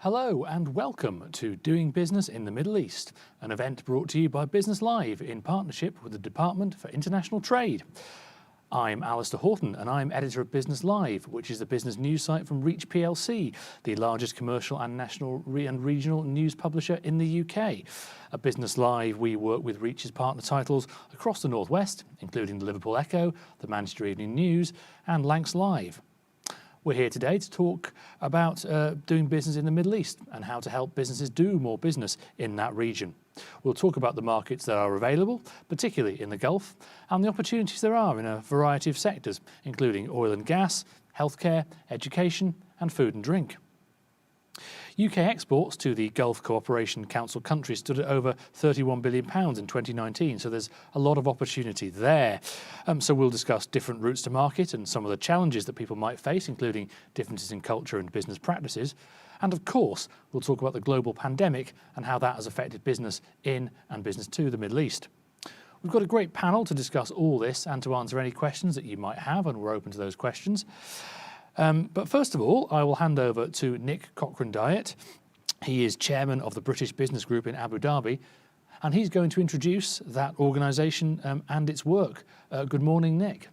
Hello and welcome to Doing Business in the Middle East, an event brought to you by Business Live in partnership with the Department for International Trade. I'm Alistair Horton and I'm editor of Business Live, which is the business news site from Reach plc, the largest commercial and national and regional news publisher in the UK. At Business Live, we work with Reach's partner titles across the Northwest, including the Liverpool Echo, the Manchester Evening News and Lancs Live. We're here today to talk about doing business in the Middle East and how to help businesses do more business in that region. We'll talk about the markets that are available, particularly in the Gulf, and the opportunities there are in a variety of sectors, including oil and gas, healthcare, education, and food and drink. UK exports to the Gulf Cooperation Council countries stood at over £31 billion in 2019, so there's a lot of opportunity there. So we'll discuss different routes to market and some of the challenges that people might face, including differences in culture and business practices. And of course, we'll talk about the global pandemic and how that has affected business in and business to the Middle East. We've got a great panel to discuss all this and to answer any questions that you might have, and we're open to those questions. But first of all, I will hand over to Nick Cochran-Dyett. He is chairman of the British Business Group in Abu Dhabi, and he's going to introduce that organisation and its work. Good morning, Nick.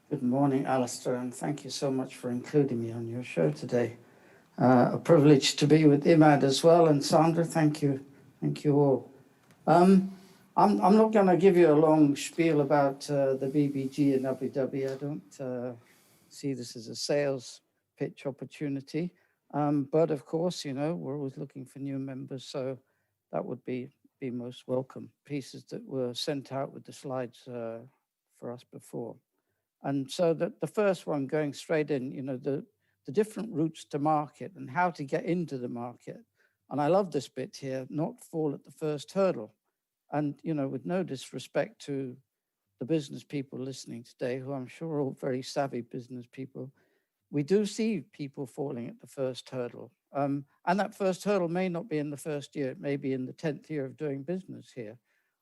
Good morning, Alistair, and thank you so much for including me on your show today. A privilege to be with Imad as well, and Sandra, thank you all. I'm not going to give you a long spiel about the BBG in Abu Dhabi. I don't see this as a sales pitch opportunity. But of course, you know, we're always looking for new members, so that would be most welcome. Pieces that were sent out with the slides for us before. And so the first one, going straight in, you know, the different routes to market and how to get into the market. And I love this bit here, not fall at the first hurdle. And, you know, with no disrespect to the business people listening today, who I'm sure are all very savvy business people, we do see people falling at the first hurdle. And that first hurdle may not be in the first year, it may be in the 10th year of doing business here.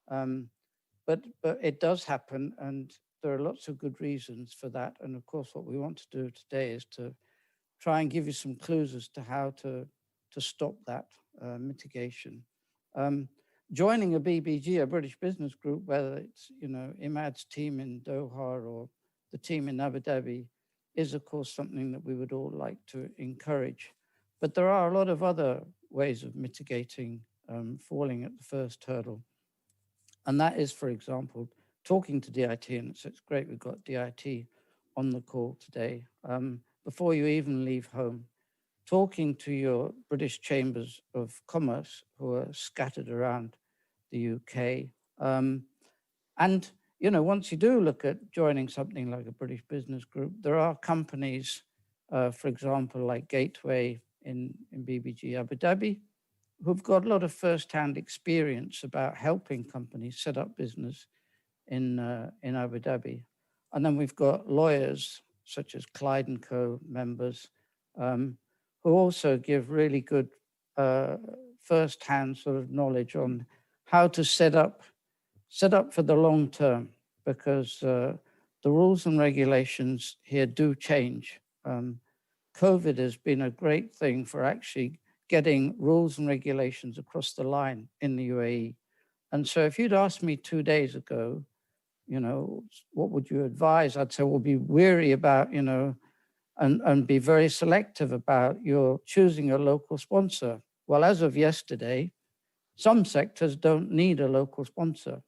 But it does happen, and there are lots of good reasons for that. And of course, what we want to do today is to try and give you some clues as to how to stop that mitigation. Joining a BBG, a British Business Group, whether it's, you know, Imad's team in Doha or the team in Abu Dhabi, is of course something that we would all like to encourage. But there are a lot of other ways of mitigating falling at the first hurdle. And that is, for example, talking to DIT, and so it's great we've got DIT on the call today. Before you even leave home, talking to your British Chambers of Commerce who are scattered around the UK. And, you know, once you do look at joining something like a British Business Group, there are companies, for example, like Gateway in BBG Abu Dhabi, who've got a lot of first-hand experience about helping companies set up business in Abu Dhabi. And then we've got lawyers such as Clyde & Co members, who also give really good first-hand sort of knowledge on how to set up for the long term, because the rules and regulations here do change. COVID has been a great thing for actually getting rules and regulations across the line in the UAE. And so if you'd asked me 2 days ago, you know, what would you advise? I'd say, well, be wary about, you know, and be very selective about your choosing a local sponsor. Well, as of yesterday, some sectors don't need a local sponsor.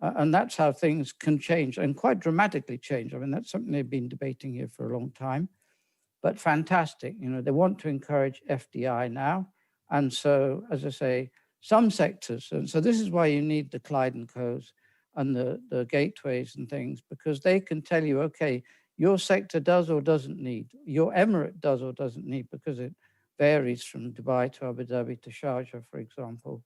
And that's how things can change, and quite dramatically change. I mean, that's something they've been debating here for a long time, but fantastic. You know, they want to encourage FDI now. And so, as I say, some sectors, and so this is why you need the Clyde & Co's and the gateways and things, because they can tell you, okay, your sector does or doesn't need, your emirate does or doesn't need, because it varies from Dubai to Abu Dhabi to Sharjah, for example.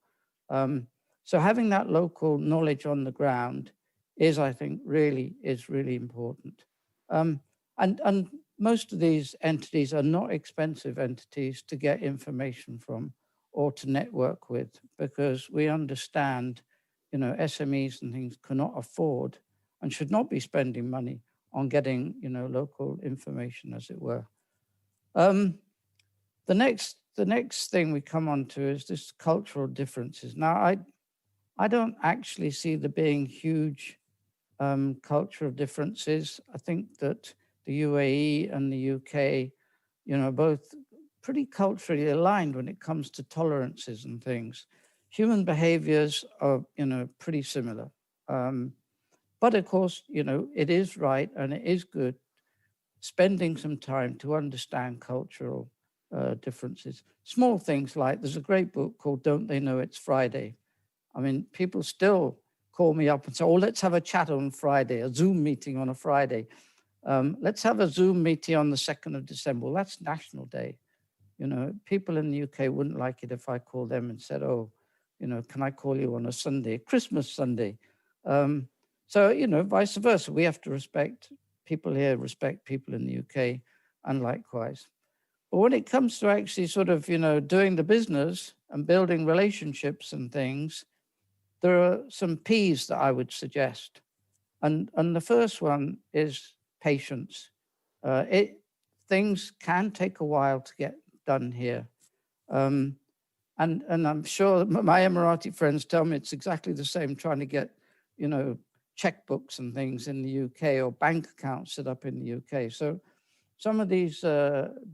So having that local knowledge on the ground is, I think, really important. And most of these entities are not expensive entities to get information from or to network with, because we understand, you know, SMEs and things cannot afford and should not be spending money on getting, you know, local information, as it were. The next thing we come on to is this cultural differences. Now, I don't actually see there being huge cultural differences. I think that the UAE and the UK, both pretty culturally aligned when it comes to tolerances and things. Human behaviors are, pretty similar. But of course, it is right and it is good spending some time to understand cultural differences. Small things like there's a great book called Don't They Know It's Friday? I mean, people still call me up and say, oh, let's have a chat on Friday, a Zoom meeting on a Friday. Let's have a Zoom meeting on the 2nd of December. Well, that's National Day. People in the UK wouldn't like it if I called them and said, oh, can I call you on a Sunday, Christmas Sunday? So, vice versa. We have to respect people here, respect people in the UK, and likewise. But when it comes to actually sort of, doing the business and building relationships and things, there are some P's that I would suggest. And the first one is patience. Things can take a while to get done here. And I'm sure my Emirati friends tell me it's exactly the same trying to get, checkbooks and things in the UK or bank accounts set up in the UK. So some of these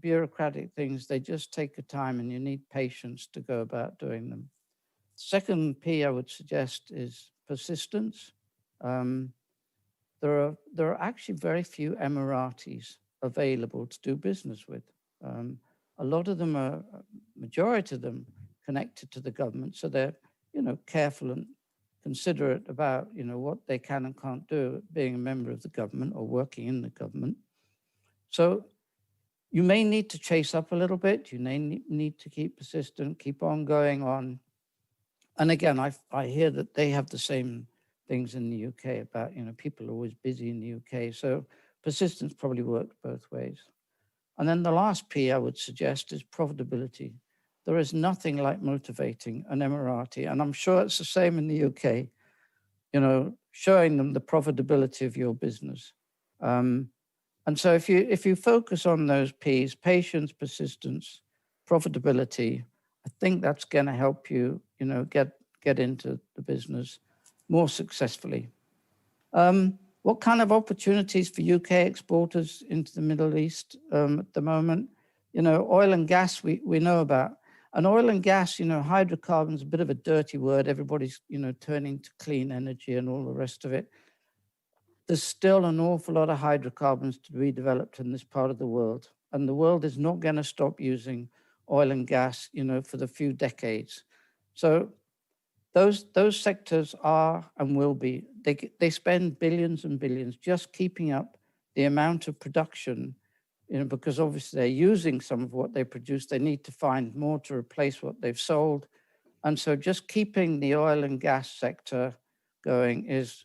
bureaucratic things, they just take a time and you need patience to go about doing them. Second P I would suggest is persistence. There are actually very few Emiratis available to do business with. A lot of them are, majority of them, connected to the government, so they're careful and considerate about what they can and can't do being a member of the government or working in the government. So you may need to chase up a little bit. You may need to keep persistent, keep on going on. And again, I hear that they have the same things in the UK about, people are always busy in the UK. So persistence probably works both ways. And then the last P I would suggest is profitability. There is nothing like motivating an Emirati, and I'm sure it's the same in the UK, showing them the profitability of your business. And so if you focus on those P's, patience, persistence, profitability, I think that's going to help you, get into the business more successfully. What kind of opportunities for UK exporters into the Middle East at the moment? Oil and gas we know about. And oil and gas, hydrocarbons, a bit of a dirty word. Everybody's, turning to clean energy and all the rest of it. There's still an awful lot of hydrocarbons to be developed in this part of the world. And the world is not going to stop using oil and gas, for the few decades. So those sectors are and will be, they spend billions and billions just keeping up the amount of production, because obviously they're using some of what they produce. They need to find more to replace what they've sold. And so just keeping the oil and gas sector going is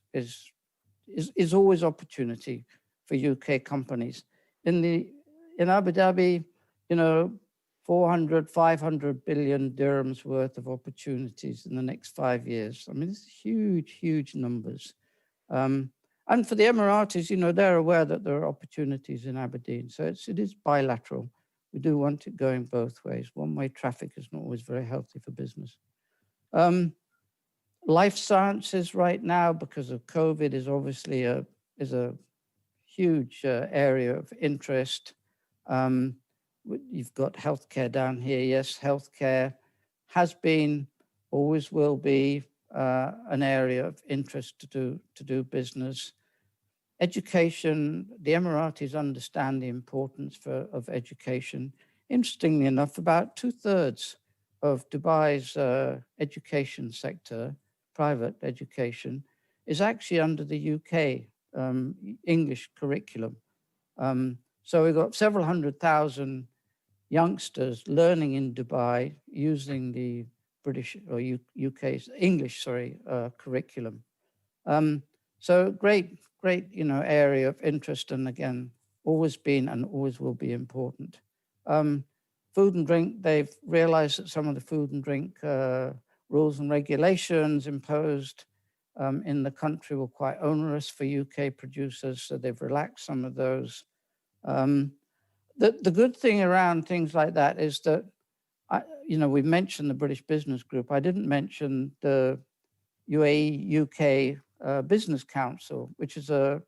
always opportunity for UK companies. In Abu Dhabi, 400, 500 billion dirhams worth of opportunities in the next 5 years. I mean, it's huge, huge numbers. And for the Emiratis, they're aware that there are opportunities in Aberdeen. So it is bilateral. We do want it going both ways. One-way traffic is not always very healthy for business. Life sciences right now, because of COVID, is obviously a huge area of interest. You've got healthcare down here. Yes, healthcare has been, always will be an area of interest to do business. Education, the Emiratis understand the importance of education. Interestingly enough, about 2/3 of Dubai's education sector, private education, is actually under the UK English curriculum. So we've got several 100,000 youngsters learning in Dubai using the British or UK's English, curriculum. So great, area of interest, and again, always been and always will be important. Food and drink, they've realized that some of the food and drink rules and regulations imposed in the country were quite onerous for UK producers, so they've relaxed some of those. The good thing around things like that is that, we mentioned the British Business Group. I didn't mention the UAE UK Business Council, which is a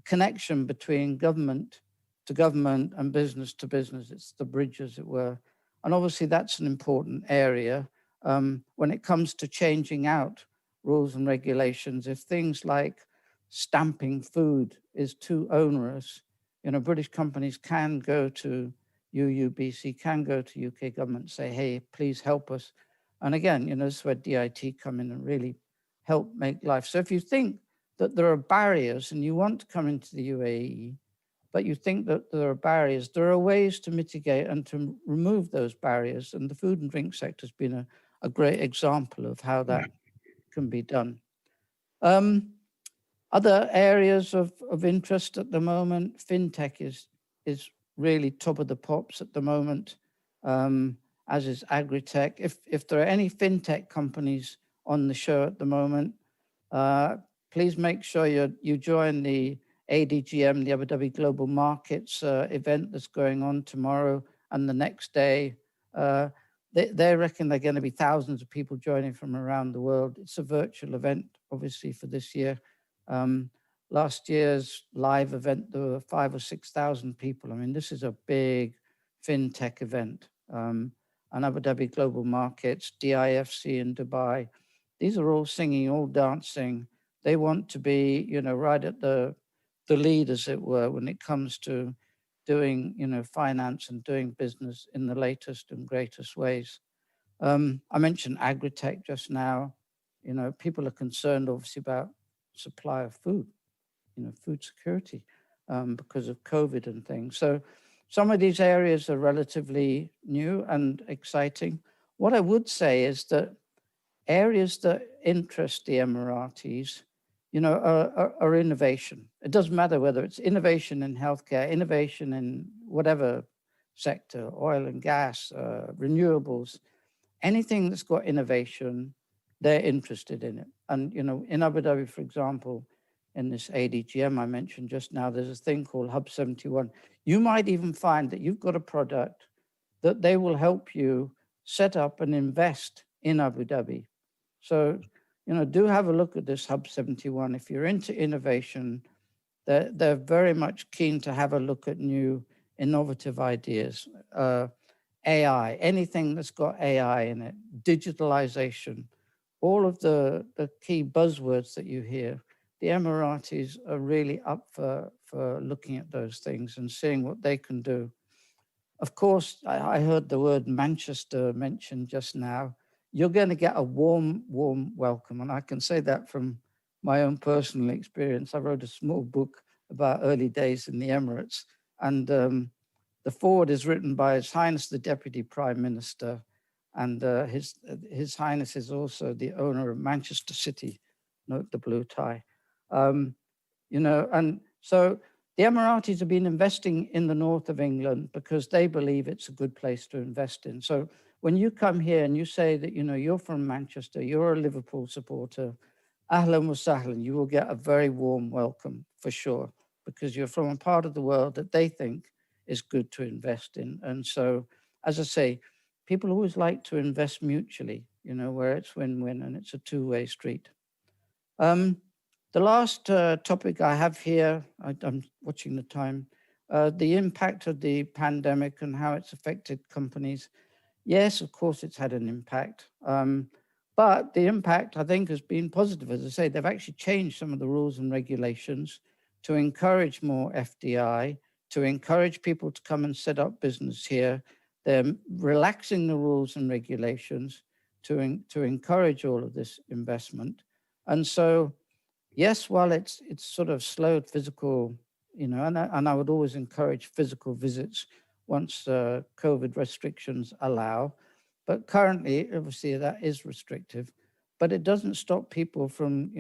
connection between government to government and business to business. It's the bridge, as it were. And obviously that's an important area when it comes to changing out rules and regulations. If things like stamping food is too onerous, British companies can go to UUBC, can go to UK government and say, hey, please help us. And again, this is where DIT come in and really help make life. So if you think that there are barriers and you want to come into the UAE, but you think that there are barriers, there are ways to mitigate and to remove those barriers. And the food and drink sector has been a great example of how that can be done. Other areas of interest at the moment, fintech is really top of the pops at the moment, as is agri-tech. If there are any fintech companies on the show at the moment, please make sure you join the ADGM, the Abu Dhabi Global Markets event that's going on tomorrow and the next day. They reckon they're going to be thousands of people joining from around the world. It's a virtual event, obviously, for this year. Last year's live event, there were 5,000 or 6,000 people. I mean, this is a big fintech event. And Abu Dhabi Global Markets, DIFC in Dubai, these are all singing, all dancing. They want to be, right at the lead, as it were, when it comes to doing, finance and doing business in the latest and greatest ways. I mentioned agri-tech just now. People are concerned, obviously, about supply of food, food security because of COVID and things. So some of these areas are relatively new and exciting. What I would say is that areas that interest the Emiratis, are innovation. It doesn't matter whether it's innovation in healthcare, innovation in whatever sector, oil and gas, renewables, anything that's got innovation, they're interested in it. And, in Abu Dhabi, for example, in this ADGM I mentioned just now, there's a thing called Hub 71. You might even find that you've got a product that they will help you set up and invest in Abu Dhabi. So, do have a look at this Hub 71. If you're into innovation, they're very much keen to have a look at new innovative ideas. AI, anything that's got AI in it, digitalization, all of the key buzzwords that you hear, the Emiratis are really up for looking at those things and seeing what they can do. Of course, I heard the word Manchester mentioned just now. You're going to get a warm, warm welcome. And I can say that from my own personal experience. I wrote a small book about early days in the Emirates. And the foreword is written by His Highness the Deputy Prime Minister. And His Highness is also the owner of Manchester City, note the blue tie. And so the Emiratis have been investing in the north of England because they believe it's a good place to invest in. So when you come here and you say that, you're from Manchester, you're a Liverpool supporter, ahlan wa sahlan, you will get a very warm welcome for sure, because you're from a part of the world that they think is good to invest in. And so, as I say, people always like to invest mutually, where it's win-win and it's a two-way street. The last topic I have here, I'm watching the time, the impact of the pandemic and how it's affected companies. Yes, of course, it's had an impact. But the impact, I think, has been positive. As I say, they've actually changed some of the rules and regulations to encourage more FDI, to encourage people to come and set up business here. They're relaxing the rules and regulations to encourage all of this investment. And so, yes, while it's sort of slowed physical, and I would always encourage physical visits once COVID restrictions allow. But currently, obviously, that is restrictive. But it doesn't stop people from,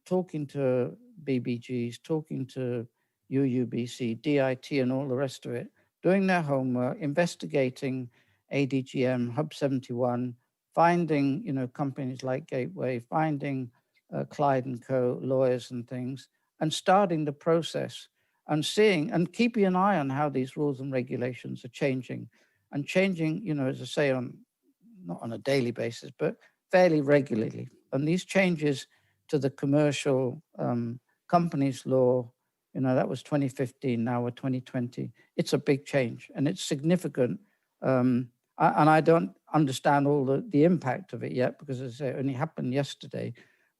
talking to BBGs, talking to UUBC, DIT, and all the rest of it, doing their homework, investigating ADGM, Hub 71, finding, companies like Gateway, finding Clyde & Co, lawyers and things, and starting the process. and seeing and keeping an eye on how these rules and regulations are changing, as I say, not on a daily basis, but fairly regularly. And these changes to the commercial companies law, that was 2015, now we're 2020. It's a big change and it's significant. And I don't understand all the impact of it yet, because as I say, it only happened yesterday,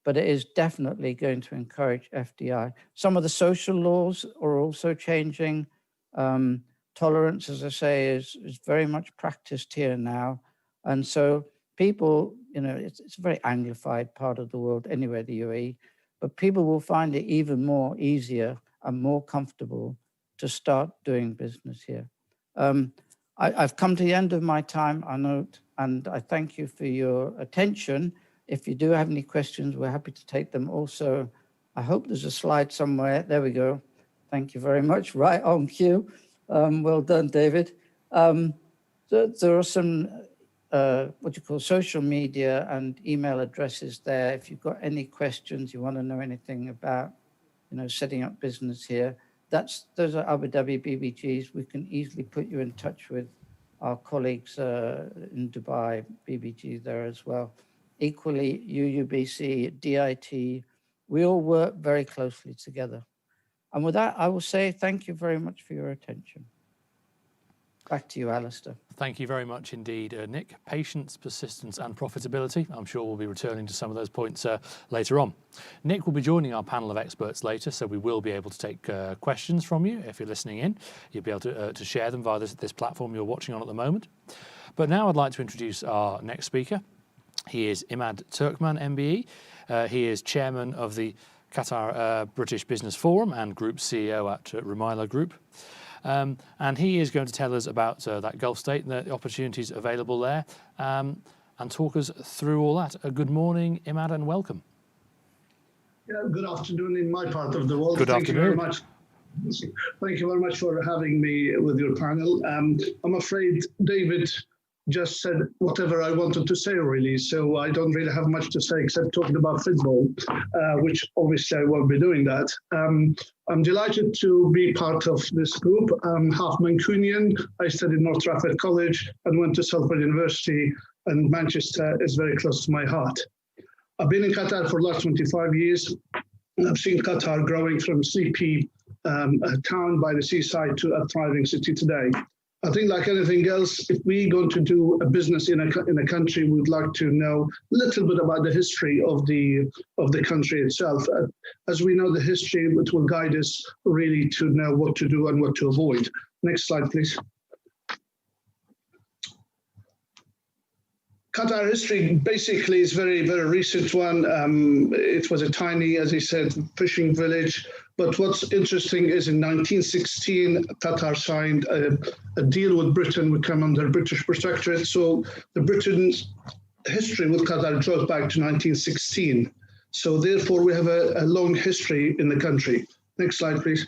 but it is definitely going to encourage FDI. Some of the social laws are also changing. Tolerance, as I say, is very much practiced here now. And so people, it's a very Anglified part of the world anyway, the UAE, but people will find it even more easier and more comfortable to start doing business here. I've come to the end of my time, I note, and I thank you for your attention. If you do have any questions, we're happy to take them. Also, I hope there's a slide somewhere. There we go. Thank you very much. Right on cue. Well done, David. There are some social media and email addresses there. If you've got any questions, you want to know anything about, setting up business here, those are Abu Dhabi BBGs. We can easily put you in touch with our colleagues in Dubai, BBG there as well. Equally, UUBC, DIT, we all work very closely together. And with that, I will say thank you very much for your attention. Back to you, Alistair. Thank you very much indeed, Nick. Patience, persistence and profitability. I'm sure we'll be returning to some of those points later on. Nick will be joining our panel of experts later, so we will be able to take questions from you if you're listening in. You'll be able to share them via this platform you're watching on at the moment. But now I'd like to introduce our next speaker. He is Imad Turkman, MBE. He is chairman of the Qatar British Business Forum and Group CEO at Rumaila Group. And he is going to tell us about that Gulf state and the opportunities available there, and talk us through all that. Good morning, Imad, and welcome. Yeah, good afternoon in my part of the world. Good afternoon. Thank you very much. Thank you very much for having me with your panel. I'm afraid David just said whatever I wanted to say, really, so I don't really have much to say except talking about football, which obviously I won't be doing that. I'm delighted to be part of this group. I'm half Mancunian. I studied North Trafford College and went to Salford University, and Manchester is very close to my heart. I've been in Qatar for the last 25 years. I've seen Qatar growing from a sleepy town by the seaside to a thriving city today. I think, like anything else, if we're going to do a business in a country, we'd like to know a little bit about the history of the country itself. As we know the history, it will guide us really to know what to do and what to avoid. Next slide, please. Qatar history basically is very, very recent one. It was a tiny, as he said, fishing village. But what's interesting is in 1916, Qatar signed a deal with Britain. We come under British protectorate. So the Britain's history with Qatar goes back to 1916. So therefore, we have a long history in the country. Next slide, please.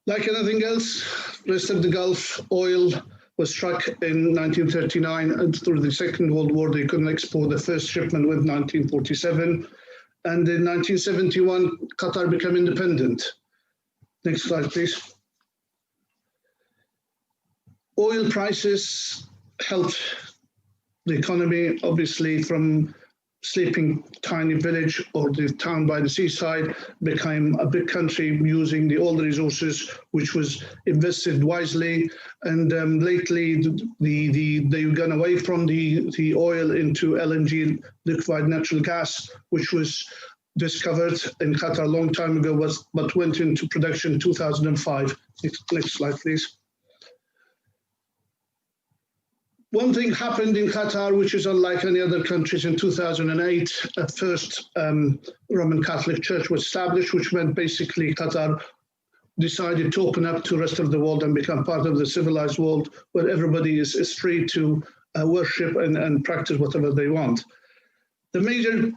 Like anything else, rest of the Gulf, oil was struck in 1939, and through the Second World War, they couldn't export the first shipment with 1947. And in 1971, Qatar became independent. Next slide, please. Oil prices helped the economy, obviously, from sleeping tiny village or the town by the seaside, became a big country using all the resources, which was invested wisely. And lately, they've gone away from the oil into LNG, liquefied natural gas, which was discovered in Qatar a long time ago, but went into production in 2005. Next slide, please. One thing happened in Qatar, which is unlike any other countries. In 2008, a first Roman Catholic Church was established, which meant basically Qatar decided to open up to the rest of the world and become part of the civilized world, where everybody is free to worship and practice whatever they want. The major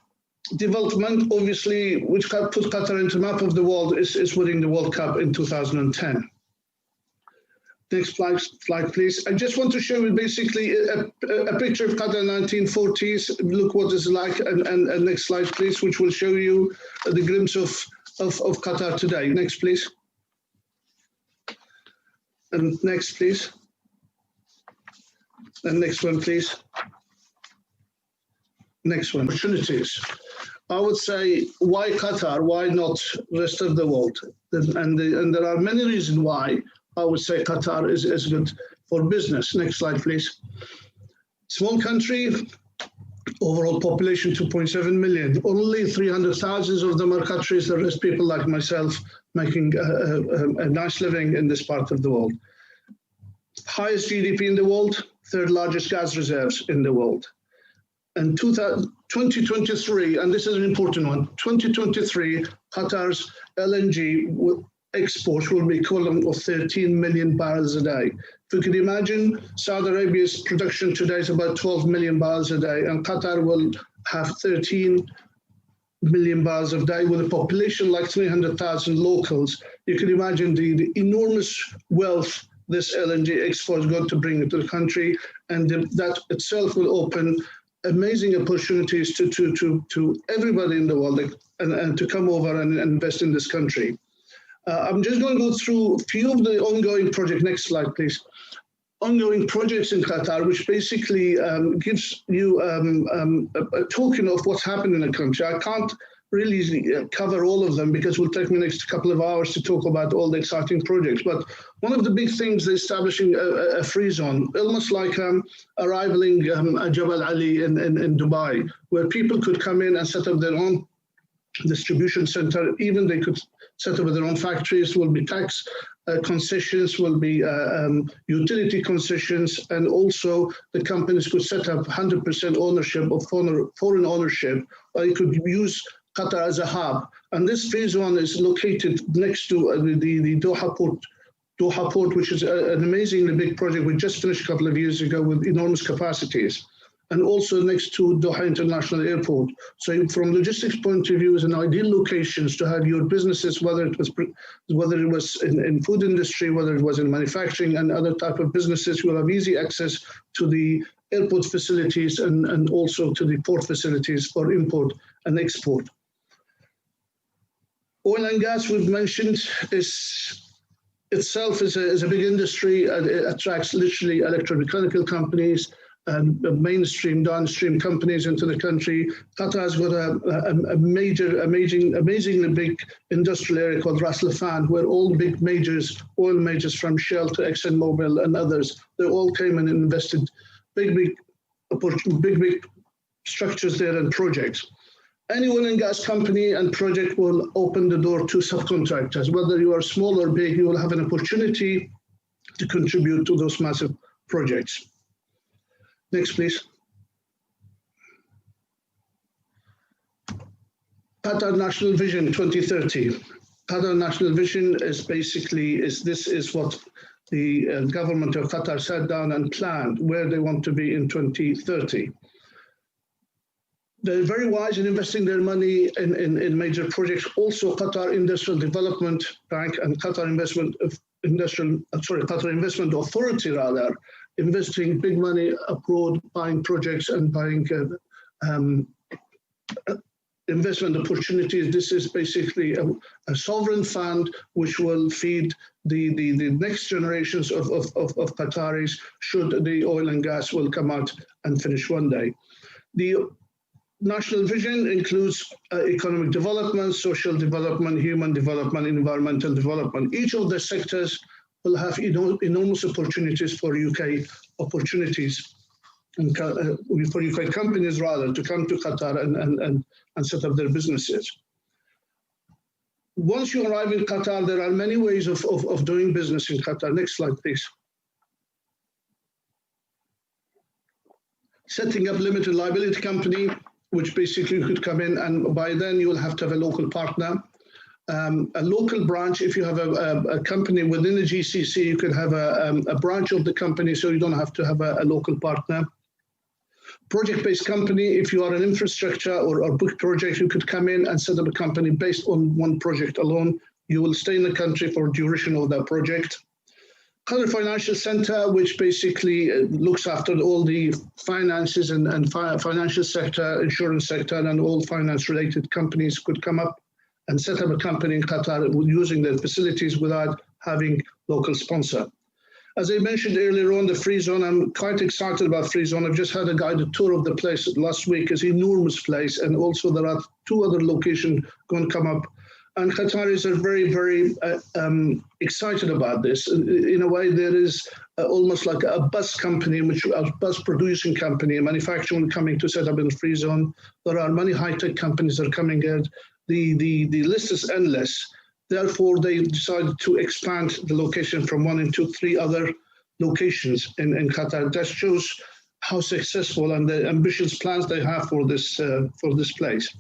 development, obviously, which put Qatar into the map of the world, is winning the World Cup in 2010. Next slide, please. I just want to show you basically a picture of Qatar 1940s. Look what it's like. And next slide, please, which will show you the glimpse of of Qatar today. Next, please. And next, please. And next one, please. Next one. Opportunities. I would say, why Qatar? Why not rest of the world? And there are many reasons why I would say Qatar is good for business. Next slide, please. Small country, overall population 2.7 million. Only 300,000 of them are Qataris. The rest people like myself making a nice living in this part of the world. Highest GDP in the world, third largest gas reserves in the world. And 2023, and this is an important one, 2023, Qatar's LNG exports will be equivalent of 13 million barrels a day. If you can imagine, Saudi Arabia's production today is about 12 million barrels a day, and Qatar will have 13 million barrels a day with a population like 300,000 locals. You can imagine the enormous wealth this LNG export is going to bring into the country, and that itself will open amazing opportunities to everybody in the world and to come over and invest in this country. I'm just going to go through a few of the ongoing projects. Next slide, please. Ongoing projects in Qatar, which basically gives you a token of what's happened in the country. I can't really cover all of them because it will take me next couple of hours to talk about all the exciting projects. But one of the big things is establishing a free zone, almost like arriving at Jabal Ali in Dubai, where people could come in and set up their own distribution center. Even they could set up their own factories. Will be tax concessions, will be utility concessions, and also the companies could set up 100% ownership of foreign ownership, or you could use Qatar as a hub. And this phase one is located next to the Doha Port, which is an amazingly big project we just finished a couple of years ago with enormous capacities, and also next to Doha International Airport. So from logistics point of view, is an ideal locations to have your businesses, whether it was in food industry, whether it was in manufacturing and other type of businesses, you will have easy access to the airport facilities and also to the port facilities for import and export. Oil and gas, we've mentioned, itself is a big industry. It attracts literally electromechanical companies and mainstream, downstream companies into the country. Qatar has got a major, amazingly big industrial area called Ras Laffan, where all big majors, oil majors from Shell to ExxonMobil and others, they all came and invested big structures there and projects. Any oil and gas company and project will open the door to subcontractors. Whether you are small or big, you will have an opportunity to contribute to those massive projects. Next, please. Qatar National Vision 2030. Qatar National Vision is basically, this is what the government of Qatar sat down and planned where they want to be in 2030. They're very wise in investing their money in major projects. Also, Qatar Industrial Development Bank and Qatar Investment Authority rather, investing big money abroad, buying projects and buying investment opportunities. This is basically a sovereign fund which will feed the next generations of Qataris should the oil and gas will come out and finish one day. The National Vision includes economic development, social development, human development, environmental development. Each of the sectors will have enormous opportunities for UK opportunities, and for UK companies rather, to come to Qatar and set up their businesses. Once you arrive in Qatar, there are many ways of doing business in Qatar. Next slide, please. Setting up limited liability company, which basically you could come in, and by then you will have to have a local partner. A local branch, if you have a company within the GCC, you could have a branch of the company, so you don't have to have a local partner. Project-based company, if you are an infrastructure or book project, you could come in and set up a company based on one project alone. You will stay in the country for duration of that project. Qatar Financial Center, which basically looks after all the finances and financial sector, insurance sector, and all finance-related companies could come up and set up a company in Qatar using their facilities without having local sponsor. As I mentioned earlier on, the Free Zone, I'm quite excited about Free Zone. I've just had a guided tour of the place last week. It's an enormous place, and also there are 2 other locations going to come up. And Qataris are very, very excited about this. In a way, there is almost like a bus company, a bus producing company, a manufacturing coming to set up in the Free Zone. There are many high-tech companies that are coming in. The list is endless. Therefore, they decided to expand the location from 1 into 3 other locations in Qatar. That shows how successful and the ambitious plans they have for this place.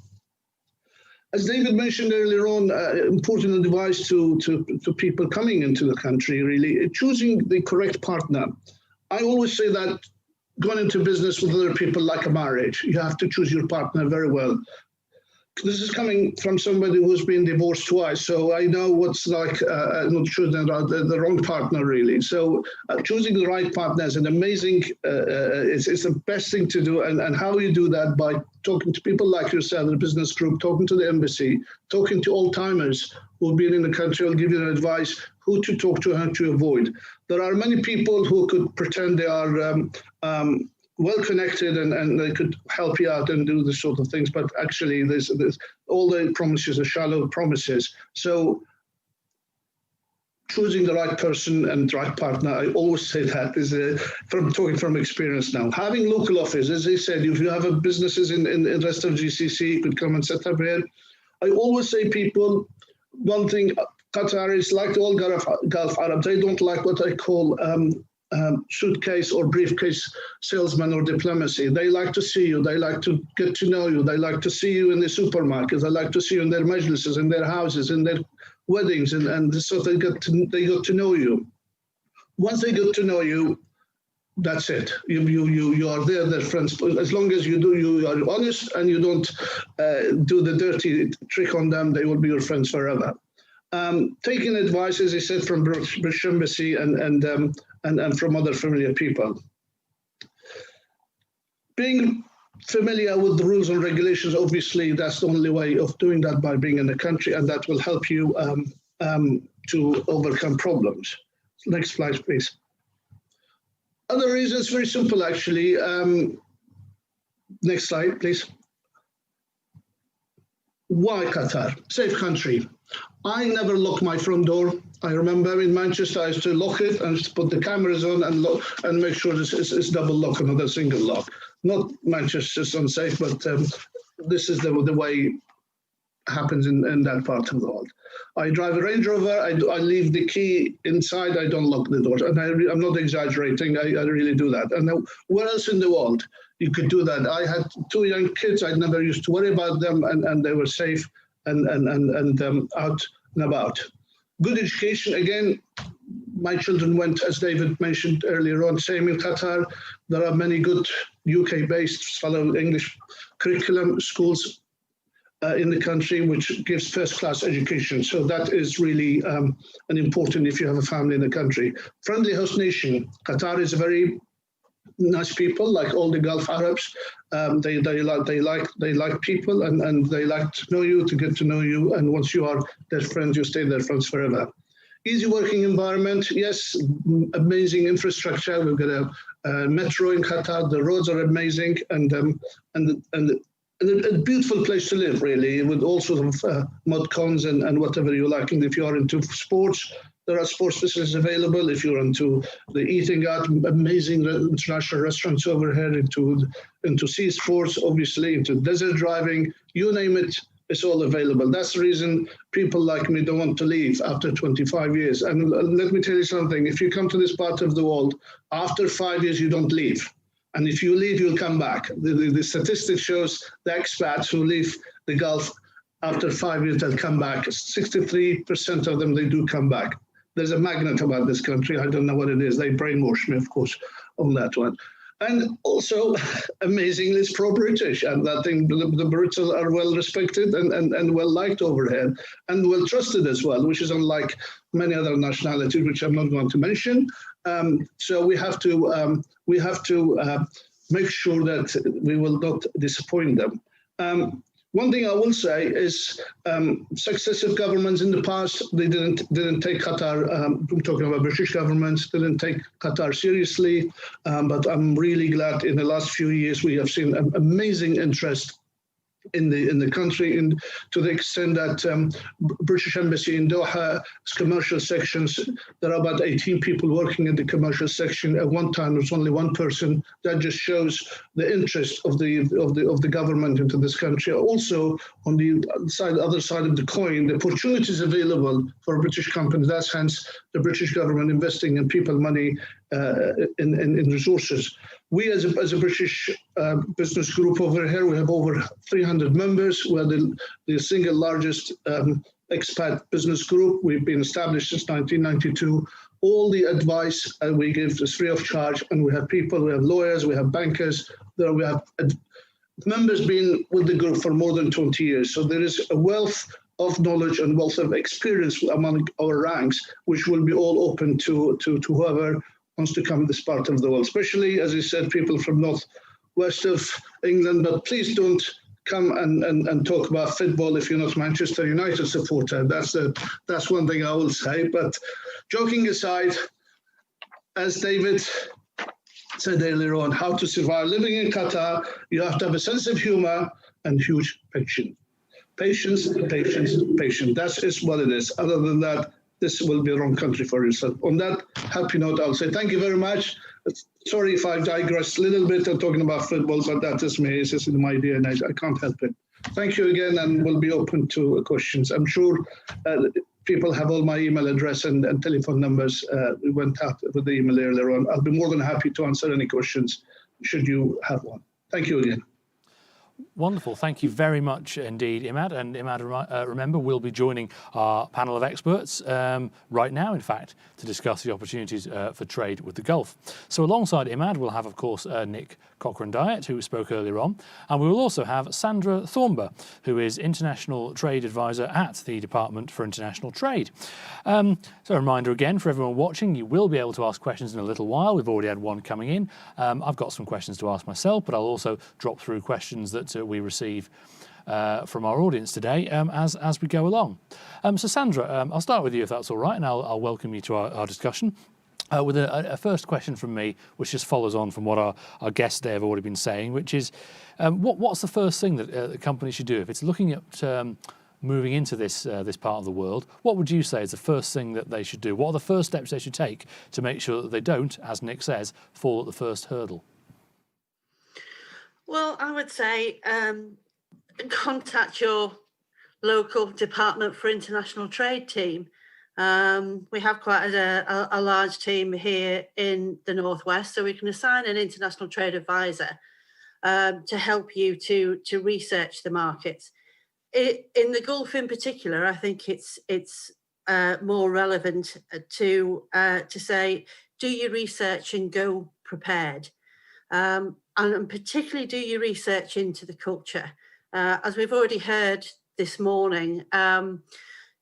As David mentioned earlier on, important advice to people coming into the country, really, choosing the correct partner. I always say that going into business with other people like a marriage, you have to choose your partner very well. This is coming from somebody who's been divorced twice, so I know what's like not choosing the wrong partner, really. So choosing the right partner is an amazing, it's the best thing to do. And how you do that? By talking to people like yourself, the business group, talking to the embassy, talking to old-timers who've been in the country, will give you advice who to talk to and how to avoid. There are many people who could pretend they are well connected and they could help you out and do this sort of things, but actually there's all the promises are shallow promises. So choosing the right person and the right partner, I always say that is from talking from experience now. Having local office, as I said, if you have businesses in the rest of GCC, you could come and set up here. I always say people, one thing, Qataris, like all Gulf Arabs, they don't like what I call suitcase or briefcase salesman or diplomacy. They like to see you. They like to get to know you. They like to see you in the supermarkets. They like to see you in their majlises, in their houses, in their weddings, and so they got to know you. Once they get to know you, that's it. You are their friends. As long as you are honest and you don't do the dirty trick on them, they will be your friends forever. Taking advice, as I said, from British Embassy and from other familiar people. Being familiar with the rules and regulations, obviously, that's the only way of doing that, by being in the country, and that will help you to overcome problems. Next slide, please. Other reasons, very simple, actually. Next slide, please. Why Qatar? Safe country. I never lock my front door. I remember in Manchester, I used to lock it and put the cameras on and make sure it's double lock and not a single lock. Not Manchester's unsafe, but this is the way it happens in that part of the world. I drive a Range Rover. I leave the key inside. I don't lock the doors. And I'm not exaggerating. I really do that. And now, where else in the world you could do that? I had 2 young kids. I never used to worry about them, and they were safe and out and about. Good education, again, my children went, as David mentioned earlier on, same in Qatar. There are many good UK-based fellow English curriculum schools in the country, which gives first-class education. So that is really an important if you have a family in the country. Friendly host nation. Qatar is a very nice people, like all the Gulf Arabs. They like people, and they like to know you, to get to know you. And once you are their friends, you stay their friends forever. Easy working environment. Yes, amazing infrastructure. We've got a metro in Qatar. The roads are amazing, and a beautiful place to live, really, with all sorts of mud cons and whatever you like. And if you are into sports, there are sports facilities available. If you're into the eating out, amazing international restaurants over here, into sea sports, obviously, into desert driving, you name it, it's all available. That's the reason people like me don't want to leave after 25 years. And let me tell you something, if you come to this part of the world, after 5 years, you don't leave. And if you leave, you'll come back. The statistic shows the expats who leave the Gulf after 5 years, they'll come back. 63% of them, they do come back. There's a magnet about this country. I don't know what it is. They brainwash me, of course, on that one. And also, amazingly, it's pro-British. And I think the Brits are well respected and well liked over here, and well trusted as well, which is unlike many other nationalities, which I'm not going to mention. So we have to make sure that we will not disappoint them. One thing I will say is successive governments in the past, they didn't take Qatar, I'm talking about British governments, didn't take Qatar seriously. But I'm really glad in the last few years we have seen an amazing interest in the country, and to the extent that British Embassy in Doha commercial sections, there are about 18 people working in the commercial section. At one time, there was only one person. That just shows the interest of the government into this country. Also, on the other side of the coin, the opportunities available for British companies. That's hence the British government investing in people, money, in resources. We, as a British business group over here, we have over 300 members. We're the single largest expat business group. We've been established since 1992. All the advice we give is free of charge, and we have people, we have lawyers, we have bankers, we have members been with the group for more than 20 years. So there is a wealth of knowledge and wealth of experience among our ranks, which will be all open to whoever wants to come this part of the world, especially, as I said, people from northwest of England. But please don't come and talk about football if you're not Manchester United supporter. That's one thing I will say. But joking aside, as David said earlier on, how to survive living in Qatar, you have to have a sense of humor and huge patience. Patience, patience, patience. That is what it is. Other than that, this will be the wrong country for you. So on that happy note, I'll say thank you very much. Sorry if I digress a little bit on talking about football, but that is me. It's just in my DNA. I can't help it. Thank you again, and we'll be open to questions. I'm sure people have all my email address and telephone numbers. We went out with the email earlier on. I'll be more than happy to answer any questions should you have one. Thank you again. Wonderful. Thank you very much indeed, Imad. And Imad, remember, we'll be joining our panel of experts right now, in fact, to discuss the opportunities for trade with the Gulf. So alongside Imad, we'll have, of course, Nick Cochran-Dyett, who spoke earlier on. And we will also have Sandra Thornber, who is International Trade Advisor at the Department for International Trade. So a reminder again for everyone watching, you will be able to ask questions in a little while. We've already had one coming in. I've got some questions to ask myself, but I'll also drop through questions that we receive from our audience today as we go along. So Sandra, I'll start with you if that's all right, and I'll welcome you to our discussion. With a first question from me, which just follows on from what our guests today have already been saying, which is, what's the first thing that the company should do if it's looking at moving into this part of the world? What would you say is the first thing that they should do? What are the first steps they should take to make sure that they don't, as Nick says, fall at the first hurdle? Well, I would say contact your local Department for International Trade team. We have quite a large team here in the Northwest, so we can assign an international trade advisor to help you to research the markets. In the Gulf in particular, I think it's more relevant to say, do your research and go prepared. And particularly do your research into the culture. As we've already heard this morning, Emiratis,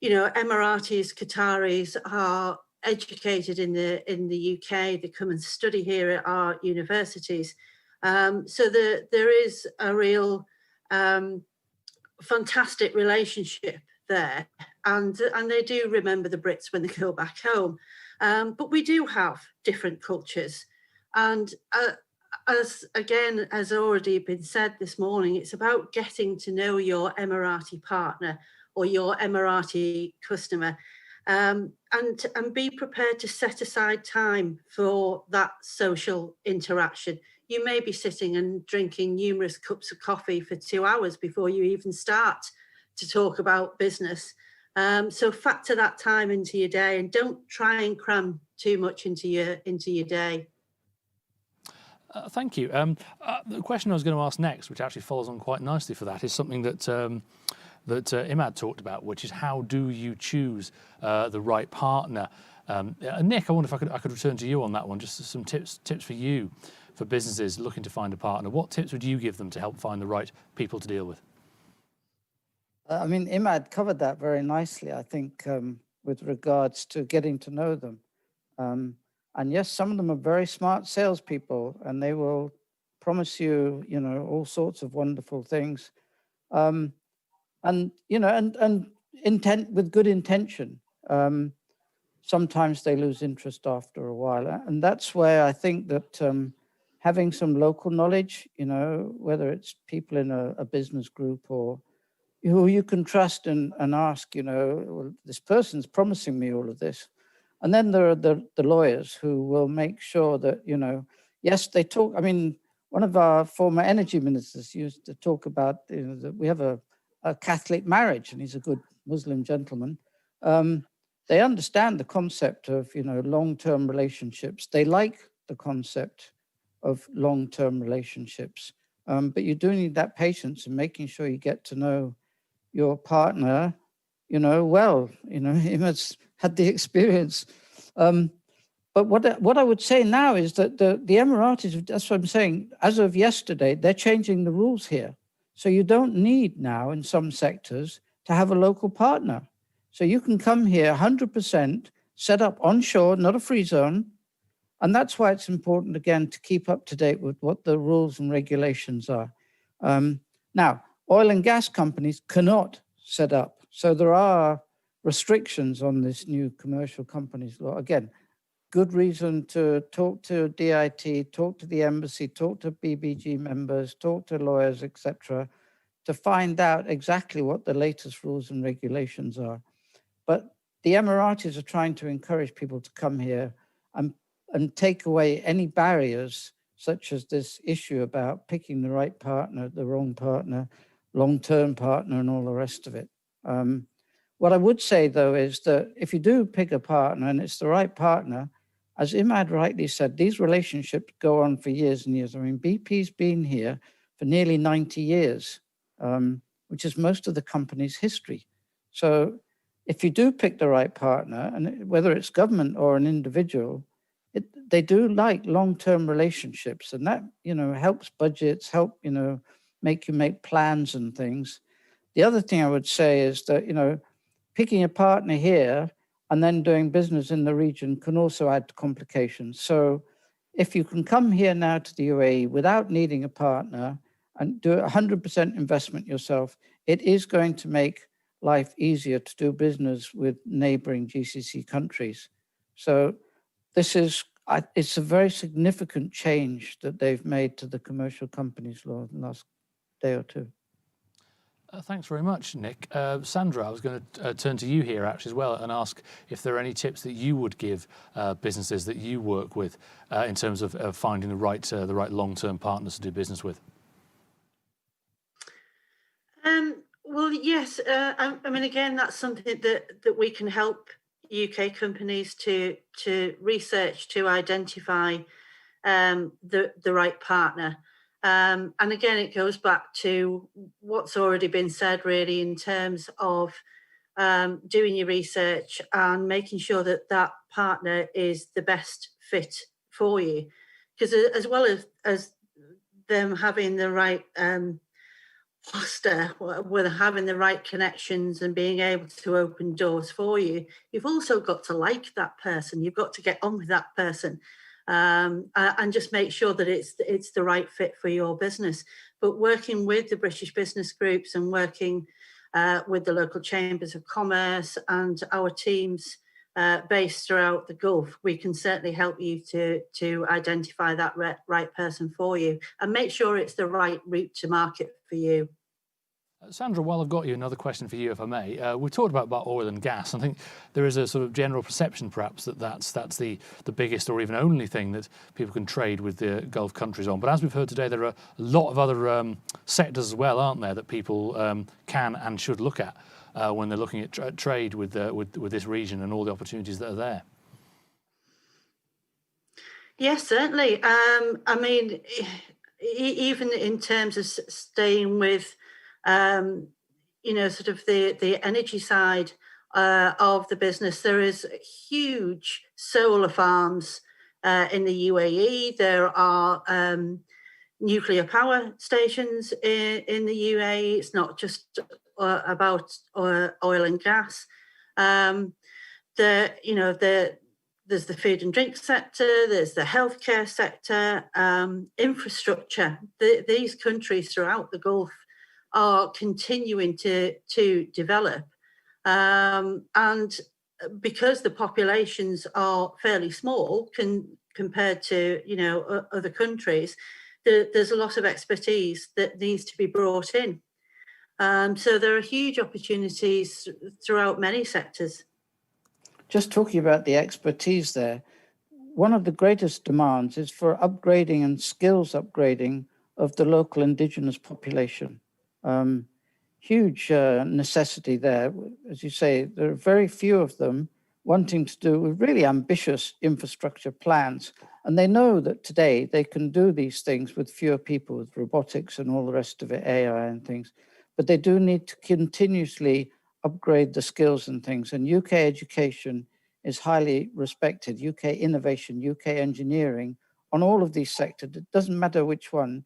Qataris are educated in the UK. They come and study here at our universities. So there is a real fantastic relationship there, and they do remember the Brits when they go back home. But we do have different cultures, and as already been said this morning, it's about getting to know your Emirati partner or your Emirati customer, and be prepared to set aside time for that social interaction. You may be sitting and drinking numerous cups of coffee for 2 hours before you even start to talk about business. So factor that time into your day, and don't try and cram too much into your day. Thank you. The question I was going to ask next, which actually follows on quite nicely for that, is something that Imad talked about, which is how do you choose the right partner? Nick, I wonder if I could return to you on that one. Just some tips for you, for businesses looking to find a partner. What tips would you give them to help find the right people to deal with? I mean, Imad covered that very nicely, I think, with regards to getting to know them. And yes, some of them are very smart salespeople, and they will promise you, all sorts of wonderful things. and and intent with good intention. Sometimes they lose interest after a while, and that's where I think that having some local knowledge, whether it's people in a business group or who you can trust and ask, well, this person's promising me all of this. And then there are the lawyers who will make sure that, yes, they talk. I mean, one of our former energy ministers used to talk about, that we have a Catholic marriage, and he's a good Muslim gentleman. They understand the concept of, long-term relationships. They like the concept of long-term relationships. But you do need that patience in making sure you get to know your partner, well, him has had the experience. But what I would say now is that the Emiratis, that's what I'm saying, as of yesterday, they're changing the rules here. So you don't need now in some sectors to have a local partner. So you can come here 100%, set up onshore, not a free zone. And that's why it's important, again, to keep up to date with what the rules and regulations are. Now, oil and gas companies cannot set up. So there are restrictions on this new commercial companies law. Again, good reason to talk to DIT, talk to the embassy, talk to BBG members, talk to lawyers, etc., to find out exactly what the latest rules and regulations are. But the Emiratis are trying to encourage people to come here and take away any barriers, such as this issue about picking the right partner, the wrong partner, long-term partner, and all the rest of it. What I would say, though, is that if you do pick a partner and it's the right partner, as Imad rightly said, these relationships go on for years and years. I mean, BP's been here for nearly 90 years, which is most of the company's history. So if you do pick the right partner, and whether it's government or an individual, they do like long-term relationships, and that, helps budgets, make you make plans and things. The other thing I would say is that, picking a partner here and then doing business in the region can also add to complications. So if you can come here now to the UAE without needing a partner and do 100% investment yourself, it is going to make life easier to do business with neighboring GCC countries. So it's a very significant change that they've made to the commercial companies law in the last day or two. Thanks very much, Nick. Sandra, I was going to turn to you here actually as well and ask if there are any tips that you would give businesses that you work with in terms of finding the right long-term partners to do business with. Well, yes. I mean, again, that's something that we can help UK companies to research, to identify the right partner. And again, it goes back to what's already been said, really, in terms of doing your research and making sure that that partner is the best fit for you. Because as well as them having the right foster, with having the right connections and being able to open doors for you, you've also got to like that person. You've got to get on with that person. And just make sure that it's the right fit for your business. But working with the British business groups and working with the local chambers of commerce and our teams based throughout the Gulf, we can certainly help you to identify that right person for you and make sure it's the right route to market for you. Sandra, while I've got you, another question for you, if I may. We talked about oil and gas. I think there is a sort of general perception, perhaps, that's the biggest or even only thing that people can trade with the Gulf countries on. But as we've heard today, there are a lot of other sectors as well, aren't there, that people can and should look at when they're looking at trade with this region and all the opportunities that are there. Yes, certainly. I mean, even in terms of staying with sort of the energy side of the business, there is huge solar farms in the UAE. There are nuclear power stations in the UAE. It's not just about oil and gas. There's the food and drink sector, there's the healthcare sector, infrastructure. These countries throughout the Gulf are continuing to develop. And because the populations are fairly small compared to, other countries, there's a lot of expertise that needs to be brought in. So there are huge opportunities throughout many sectors. Just talking about the expertise there, one of the greatest demands is for upgrading and skills upgrading of the local indigenous population. Huge necessity there. As you say, there are very few of them wanting to do with really ambitious infrastructure plans. And they know that today they can do these things with fewer people, with robotics and all the rest of it, AI and things. But they do need to continuously upgrade the skills and things. And UK education is highly respected. UK innovation, UK engineering, on all of these sectors. It doesn't matter which one.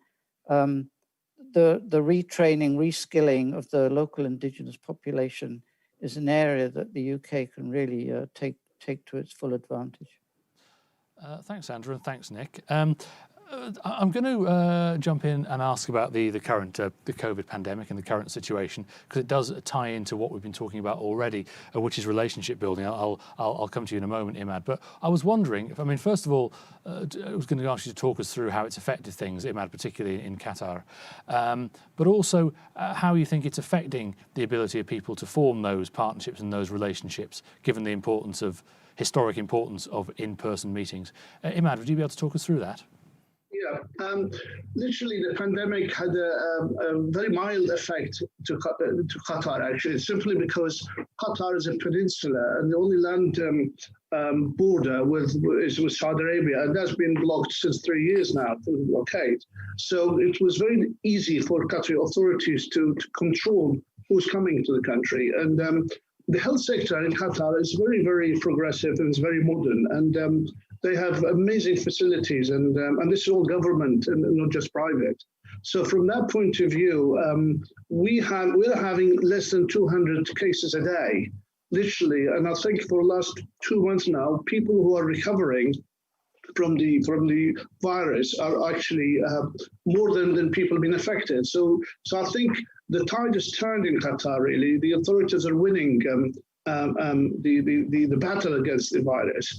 The retraining, reskilling of the local indigenous population is an area that the UK can really take to its full advantage. Thanks, Andrew, and thanks, Nick. I'm going to jump in and ask about the current the COVID pandemic and the current situation, because it does tie into what we've been talking about already, which is relationship building. I'll come to you in a moment, Imad. But I was wondering, first of all, I was going to ask you to talk us through how it's affected things, Imad, particularly in Qatar, but also how you think it's affecting the ability of people to form those partnerships and those relationships, given the historic importance of in-person meetings. Imad, would you be able to talk us through that? Yeah, literally the pandemic had a very mild effect to Qatar, actually, simply because Qatar is a peninsula and the only land border is with Saudi Arabia, and that's been blocked since 3 years now through the blockade. So it was very easy for Qatari authorities to control who's coming to the country. And the health sector in Qatar is very, very progressive and it's very modern. And they have amazing facilities, and this is all government and not just private. So from that point of view, we're having less than 200 cases a day, literally. And I think for the last 2 months now, people who are recovering from the virus are actually more than people being affected. So I think the tide has turned in Qatar. Really, the authorities are winning the battle against the virus.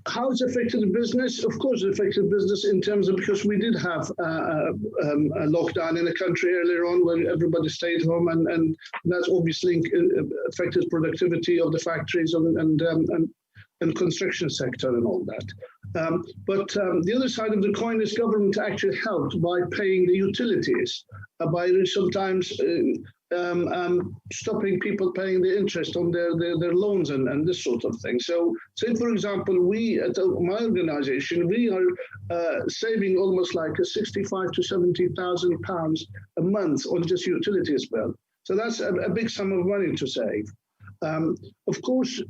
How it's affected the business? Of course, it affected business in terms of, because we did have a lockdown in the country earlier on when everybody stayed home, and that's obviously affected productivity of the factories and construction sector and all that. But the other side of the coin is government actually helped by paying the utilities, by sometimes stopping people paying the interest on their loans and this sort of thing. So say, for example, we at my organization, we are saving almost like a 65 to 70,000 pounds a month on just utilities bill. So that's a big sum of money to save. Of course,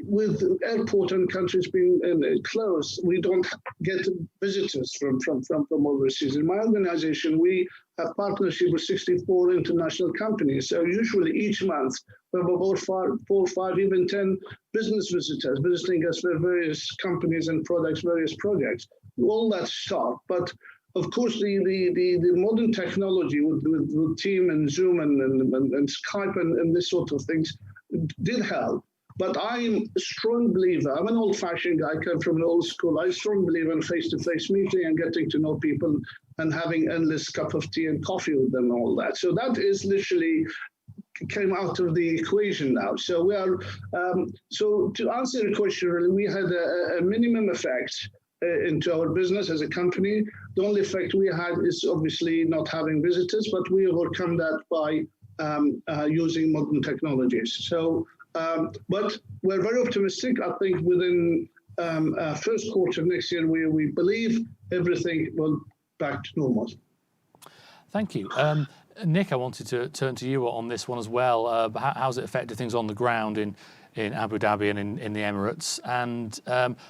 with airport and countries being closed, we don't get visitors from overseas. In my organization, we have partnership with 64 international companies. So usually each month, we have about 4, 5, even 10 business visitors visiting us for various companies and products, various projects. All that stopped. But of course, the modern technology with Team and Zoom and Skype and this sort of things did help. But I'm a strong believer. I'm an old-fashioned guy, I come from an old school. I strongly believe in face-to-face meeting and getting to know people and having endless cup of tea and coffee with them and all that. So that is literally came out of the equation now. So we are, so to answer the question, really, we had a minimum effect into our business as a company. The only effect we had is obviously not having visitors, but we overcome that by using modern technologies. So, but we're very optimistic. I think within first quarter of next year, we believe everything will back to normal. Thank you. Nick, I wanted to turn to you on this one as well. How's it affected things on the ground in Abu Dhabi and in the Emirates? And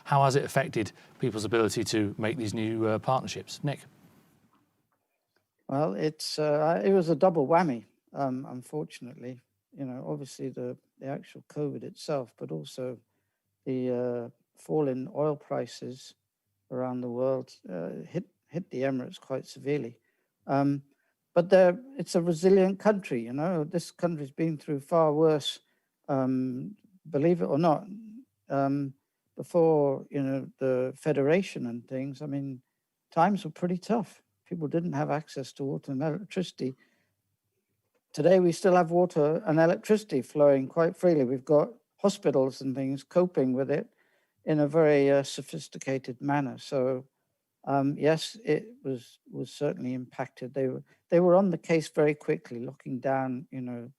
how has it affected people's ability to make these new partnerships? Nick? Well, it was a double whammy. Unfortunately, obviously the actual COVID itself, but also the fall in oil prices around the world hit the Emirates quite severely. But but it's a resilient country. You know, this country's been through far worse, believe it or not, before, you know, the federation and things. I mean, times were pretty tough. People didn't have access to water and electricity. Today, we still have water and electricity flowing quite freely. We've got hospitals and things coping with it in a very sophisticated manner. So, yes, it was certainly impacted. They were on the case very quickly, locking down, you know,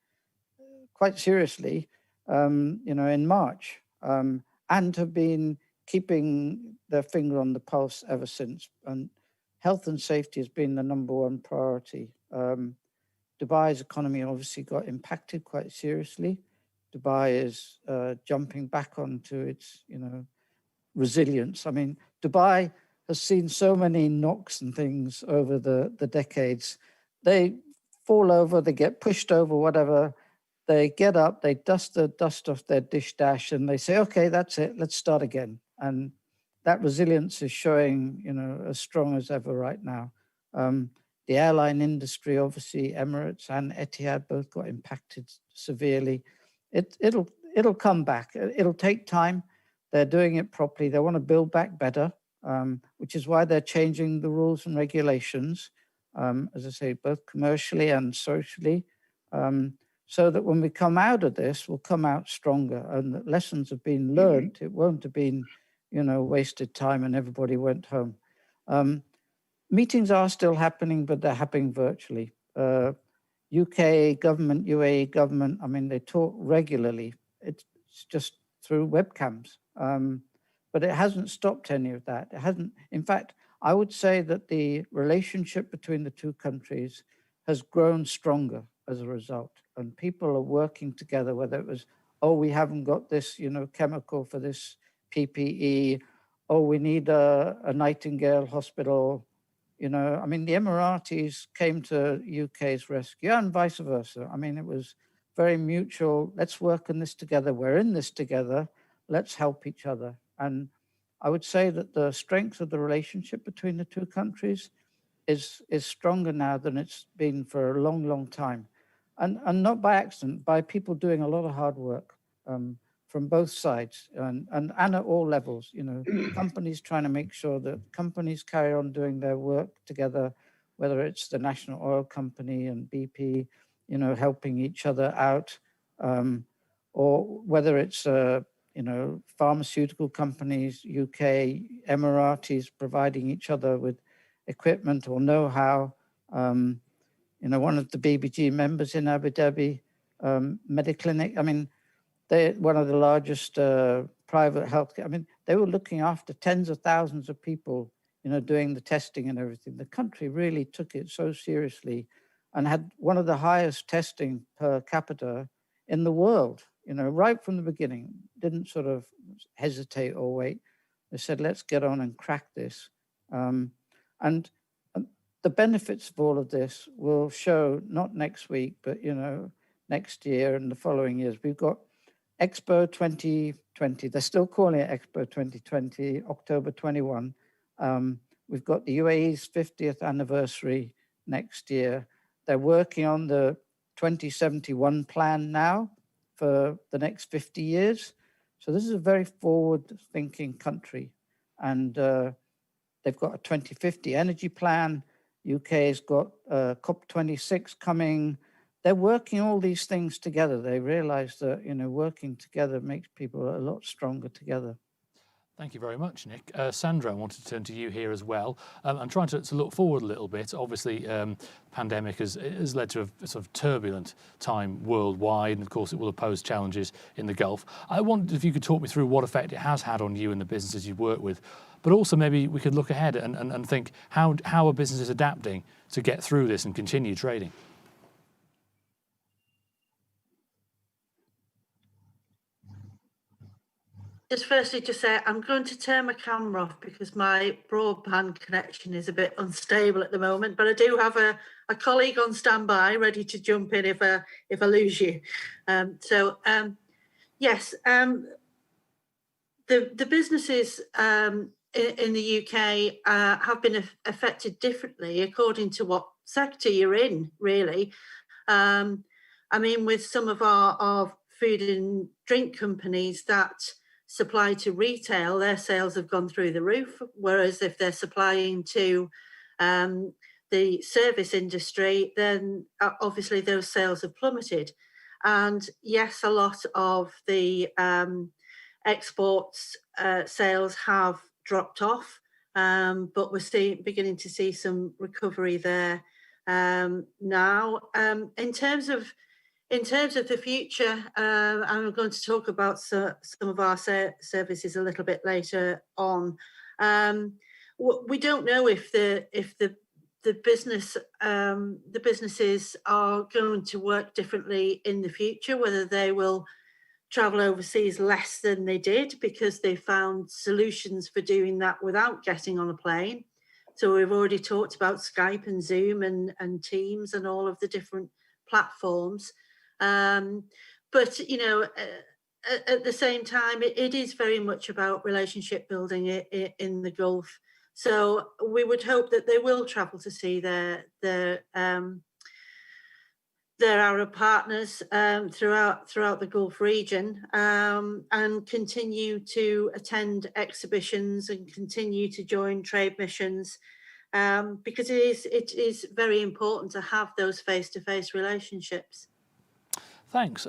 quite seriously, you know, in March, and have been keeping their finger on the pulse ever since. And health and safety has been the #1 priority. Dubai's economy obviously got impacted quite seriously. Dubai is jumping back onto its, you know, resilience. I mean, Dubai has seen so many knocks and things over the decades. They fall over, they get pushed over, whatever. They get up, they dust the dust off their dish dash, and they say, okay, that's it, let's start again. And that resilience is showing, you know, as strong as ever right now. The airline industry, obviously, Emirates and Etihad both got impacted severely. It'll come back. It'll take time. They're doing it properly. They want to build back better, which is why they're changing the rules and regulations, as I say, both commercially and socially, so that when we come out of this, we'll come out stronger, and that lessons have been learned. It won't have been, you know, wasted time and everybody went home. Meetings are still happening, but they're happening virtually. UK government, UAE government, I mean, they talk regularly. It's just through webcams. But it hasn't stopped any of that. It hasn't. In fact, I would say that the relationship between the two countries has grown stronger as a result. And people are working together, whether it was, oh, we haven't got this, you know, chemical for this PPE, oh, we need a Nightingale hospital. You know, I mean, the Emiratis came to UK's rescue and vice versa. I mean, it was very mutual. Let's work on this together. We're in this together. Let's help each other. And I would say that the strength of the relationship between the two countries is stronger now than it's been for a long, long time. And not by accident, by people doing a lot of hard work from both sides and at all levels. You know, companies trying to make sure that companies carry on doing their work together, whether it's the National Oil Company and BP, you know, helping each other out, or whether it's, you know, pharmaceutical companies, UK, Emiratis providing each other with equipment or know-how. You know, one of the BBG members in Abu Dhabi, Mediclinic, I mean, they're one of the largest private healthcare. I mean, they were looking after tens of thousands of people, you know, doing the testing and everything. The country really took it so seriously and had one of the highest testing per capita in the world, you know, right from the beginning. Didn't sort of hesitate or wait. They said, let's get on and crack this. And the benefits of all of this will show not next week, but, you know, next year and the following years. We've got Expo 2020. They're still calling it Expo 2020, October 21. We've got the UAE's 50th anniversary next year. They're working on the 2071 plan now for the next 50 years. So this is a very forward-thinking country. And they've got a 2050 energy plan. UK's got COP26 coming. They're working all these things together. They realize that, you know, working together makes people a lot stronger together. Thank you very much, Nick. Sandra, I wanted to turn to you here as well. I'm trying to look forward a little bit. Obviously, pandemic has led to a sort of turbulent time worldwide, and of course it will have posed challenges in the Gulf. I wondered if you could talk me through what effect it has had on you and the businesses you've worked with, but also maybe we could look ahead and think how are businesses adapting to get through this and continue trading? Just firstly to say, I'm going to turn my camera off because my broadband connection is a bit unstable at the moment, but I do have a colleague on standby ready to jump in if I lose you. Yes, the businesses in the UK have been affected differently according to what sector you're in, really. I mean, with some of our food and drink companies that supply to retail, their sales have gone through the roof. Whereas if they're supplying to the service industry, then obviously those sales have plummeted. And yes, a lot of the exports sales have dropped off, but we're beginning to see some recovery there now. In terms of the future, I'm going to talk about some of our services a little bit later on. We don't know if the businesses are going to work differently in the future, whether they will travel overseas less than they did because they found solutions for doing that without getting on a plane. So we've already talked about Skype and Zoom and Teams and all of the different platforms. But, you know, at the same time, it is very much about relationship building in the Gulf. So we would hope that they will travel to see their Arab partners throughout the Gulf region, and continue to attend exhibitions and continue to join trade missions, because it is very important to have those face-to-face relationships. Thanks.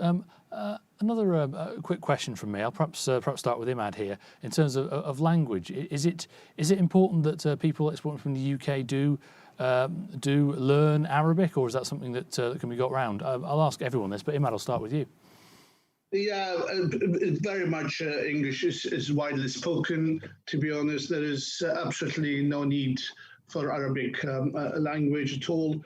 Another quick question from me. I'll perhaps start with Imad here. In terms of language, is it important that people exporting from the UK do learn Arabic, or is that something that can be got around? I'll ask everyone this, but Imad, I'll start with you. Yeah, very much English is widely spoken. To be honest, there is absolutely no need for Arabic language at all.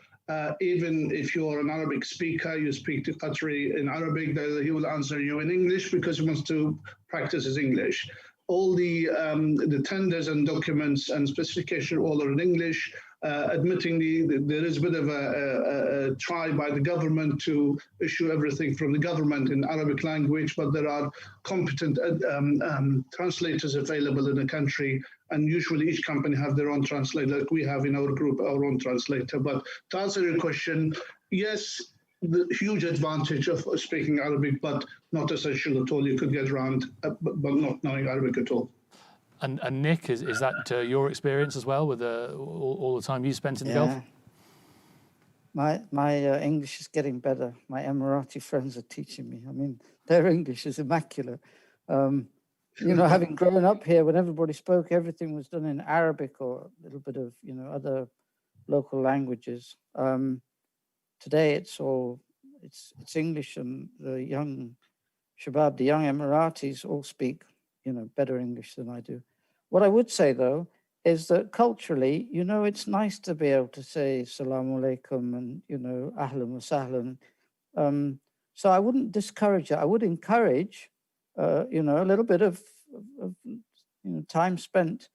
Even if you're an Arabic speaker, you speak to Qatari in Arabic, he will answer you in English because he wants to practice his English. All the tenders and documents and specifications all are in English. Admittingly, there is a bit of a try by the government to issue everything from the government in Arabic language, but there are competent translators available in the country, and usually each company have their own translator, like we have in our group, our own translator. But to answer your question, yes, the huge advantage of speaking Arabic, but not essential at all. You could get around, but not knowing Arabic at all. And Nick, is that your experience as well with all the time you spent in the Gulf? My English is getting better. My Emirati friends are teaching me. I mean, their English is immaculate. You know, having grown up here, when everybody spoke, everything was done in Arabic or a little bit of, you know, other local languages. Today, it's English, and the young Shabab, the young Emiratis, all speak, you know, better English than I do. What I would say, though, is that culturally, you know, it's nice to be able to say Assalamu alaikum and, you know, Ahlan wa sahlan. So I wouldn't discourage it. I would encourage, you know, a little bit of you know, time spent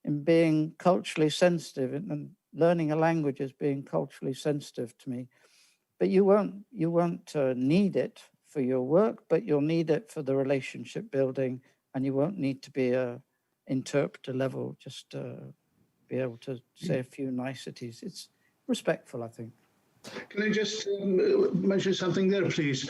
in being culturally sensitive and learning a language as being culturally sensitive to me. But you won't need it for your work, but you'll need it for the relationship building, and you won't need to be a interpreter level, just be able to say a few niceties. It's respectful, I think. Can I just mention something there, please?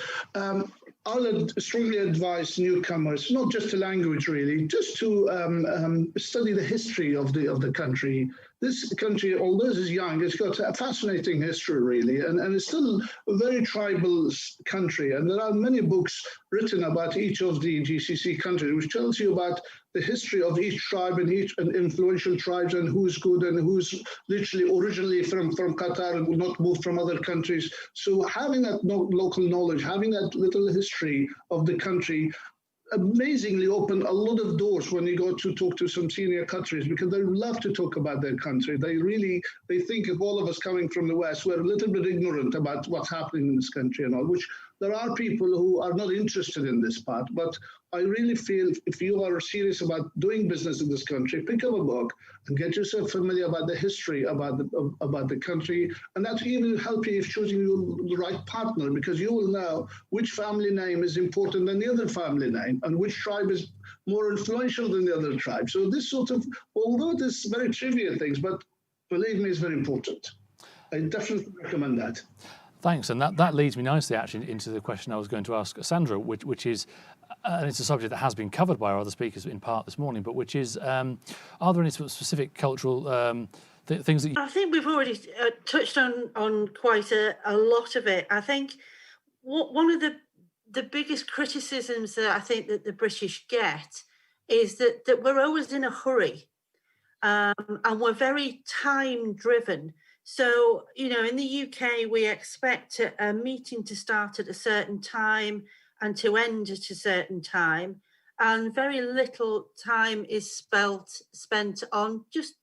I'll strongly advise newcomers, not just the language really, just to study the history of the country. This country, although it is young, it's got a fascinating history really, and it's still a very tribal country. And there are many books written about each of the GCC countries, which tells you about the history of each tribe and each influential tribes, and who's good and who's literally originally from Qatar and not moved from other countries. So having that local knowledge, having that little history of the country, amazingly open a lot of doors when you go to talk to some senior Qataris, because they love to talk about their country. They think of all of us coming from the West, we're a little bit ignorant about what's happening in this country and all, which there are people who are not interested in this part. But I really feel if you are serious about doing business in this country, pick up a book and get yourself familiar about the history about the country, and that even help you if choosing the right partner, because you will know which family name is important than the other family name, and which tribe is more influential than the other tribes. So this sort of, although this very trivial things, but believe me, it's very important. I definitely recommend that. Thanks, and that leads me nicely actually into the question I was going to ask Sandra, which is, and it's a subject that has been covered by our other speakers in part this morning, but which is, are there any sort of specific cultural things that you... I think we've already touched on quite a lot of it. I think one of the biggest criticisms that I think that the British get is that we're always in a hurry, and we're very time driven. So, you know, in the UK, we expect a meeting to start at a certain time and to end at a certain time. And very little time is spent on just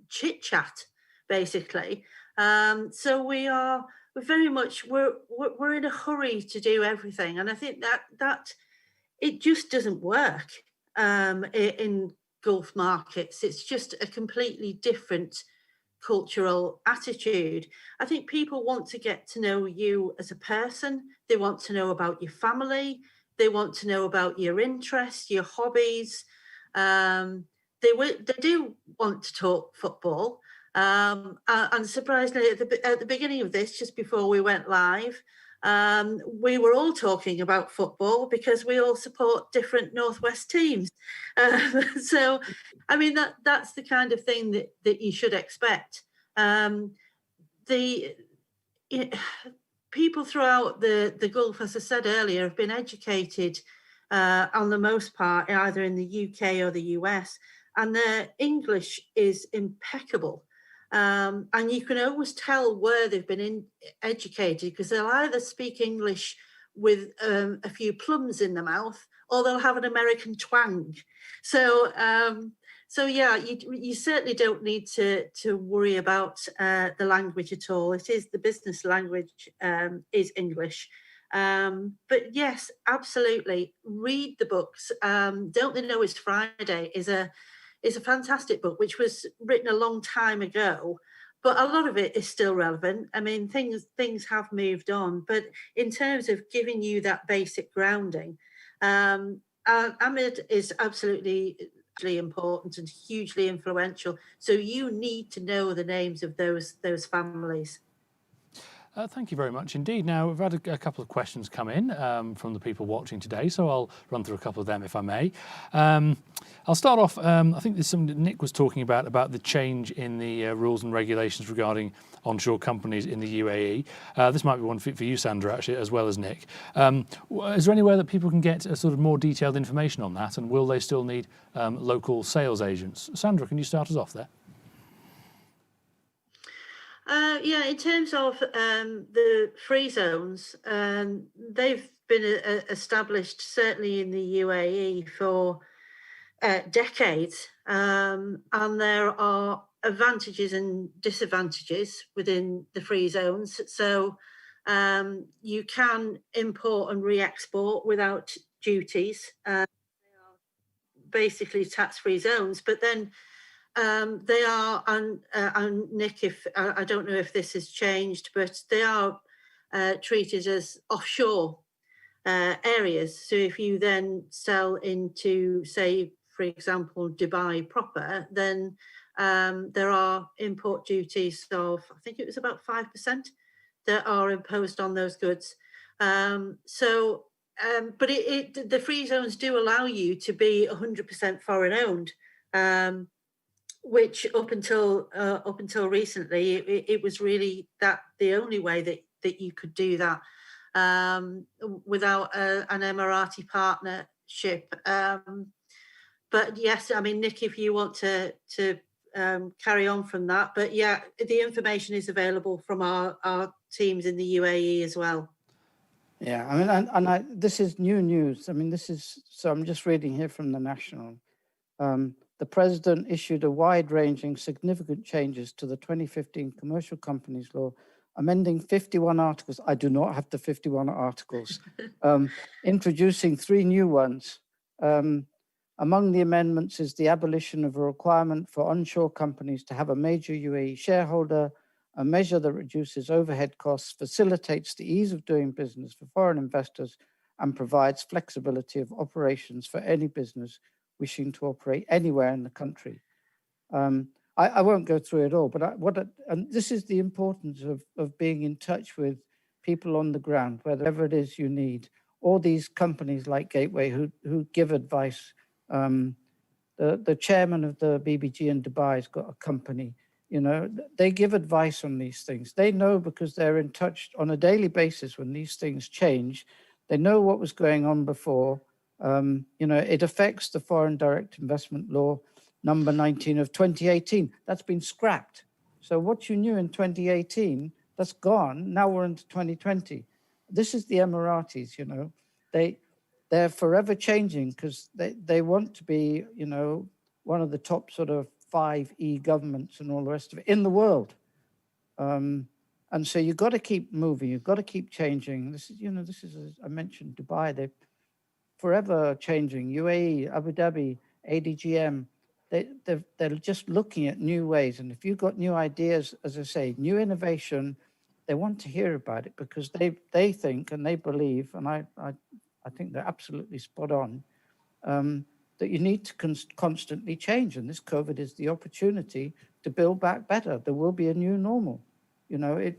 chit chat, basically. So we're very much, we're in a hurry to do everything. And I think that it just doesn't work in Gulf markets. It's just a completely different cultural attitude. I think people want to get to know you as a person. They want to know about your family. They want to know about your interests, your hobbies. They do want to talk football. And surprisingly, at the beginning of this, just before we went live, we were all talking about football because we all support different Northwest teams. So, I mean, that's the kind of thing that you should expect. People throughout the Gulf, as I said earlier, have been educated on the most part, either in the UK or the US, and their English is impeccable. And you can always tell where they've been educated because they'll either speak English with a few plums in the mouth, or they'll have an American twang. So yeah, you certainly don't need to worry about the language at all. It is the business language is English. But yes, absolutely, read the books. Don't They Know It's Friday is a fantastic book, which was written a long time ago, but a lot of it is still relevant. I mean, things have moved on, but in terms of giving you that basic grounding, Amid is absolutely important and hugely influential. So you need to know the names of those families. Thank you very much indeed. Now, we've had a couple of questions come in from the people watching today, so I'll run through a couple of them if I may. I'll start off, I think there's something that Nick was talking about the change in the rules and regulations regarding onshore companies in the UAE. This might be one for you, Sandra, actually, as well as Nick. Is there anywhere that people can get a sort of more detailed information on that, and will they still need local sales agents? Sandra, can you start us off there? Yeah, in terms of the free zones, they've been established certainly in the UAE for decades, and there are advantages and disadvantages within the free zones. So you can import and re-export without duties. They are basically tax-free zones, but then they are, and Nick, if I don't know if this has changed, but they are treated as offshore areas. So if you then sell into, say, for example, Dubai proper, then there are import duties of, I think it was about 5% that are imposed on those goods. But the free zones do allow you to be 100% foreign owned. Which up until recently, it was really the only way that you could do that without an Emirati partnership. But yes, I mean, Nick, if you want to carry on from that, but yeah, the information is available from our teams in the UAE as well. Yeah, I mean, this is new news. I mean, so I'm just reading here from the National. The President issued a wide-ranging, significant changes to the 2015 Commercial Companies Law, amending 51 articles. I do not have the 51 articles, introducing 3 new ones. Among the amendments is the abolition of a requirement for onshore companies to have a major UAE shareholder, a measure that reduces overhead costs, facilitates the ease of doing business for foreign investors, and provides flexibility of operations for any business wishing to operate anywhere in the country. I won't go through it all, but and this is the importance of being in touch with people on the ground, wherever it is you need. All these companies like Gateway who give advice. The chairman of the BBG in Dubai has got a company. You know, they give advice on these things. They know because they're in touch on a daily basis when these things change. They know what was going on before. You know, it affects the Foreign Direct Investment Law number 19 of 2018. That's been scrapped. So what you knew in 2018, that's gone. Now we're into 2020. This is the Emiratis, you know. They're forever changing because they want to be, you know, one of the top sort of 5 governments and all the rest of it in the world. And so you've got to keep moving. You've got to keep changing. This is, you know, this is, as I mentioned, Dubai, they're forever changing. UAE, Abu Dhabi, ADGM, they're just looking at new ways. And if you've got new ideas, as I say, new innovation, they want to hear about it because they think and they believe, and I think they're absolutely spot on, that you need to constantly change. And this COVID is the opportunity to build back better. There will be a new normal. You know,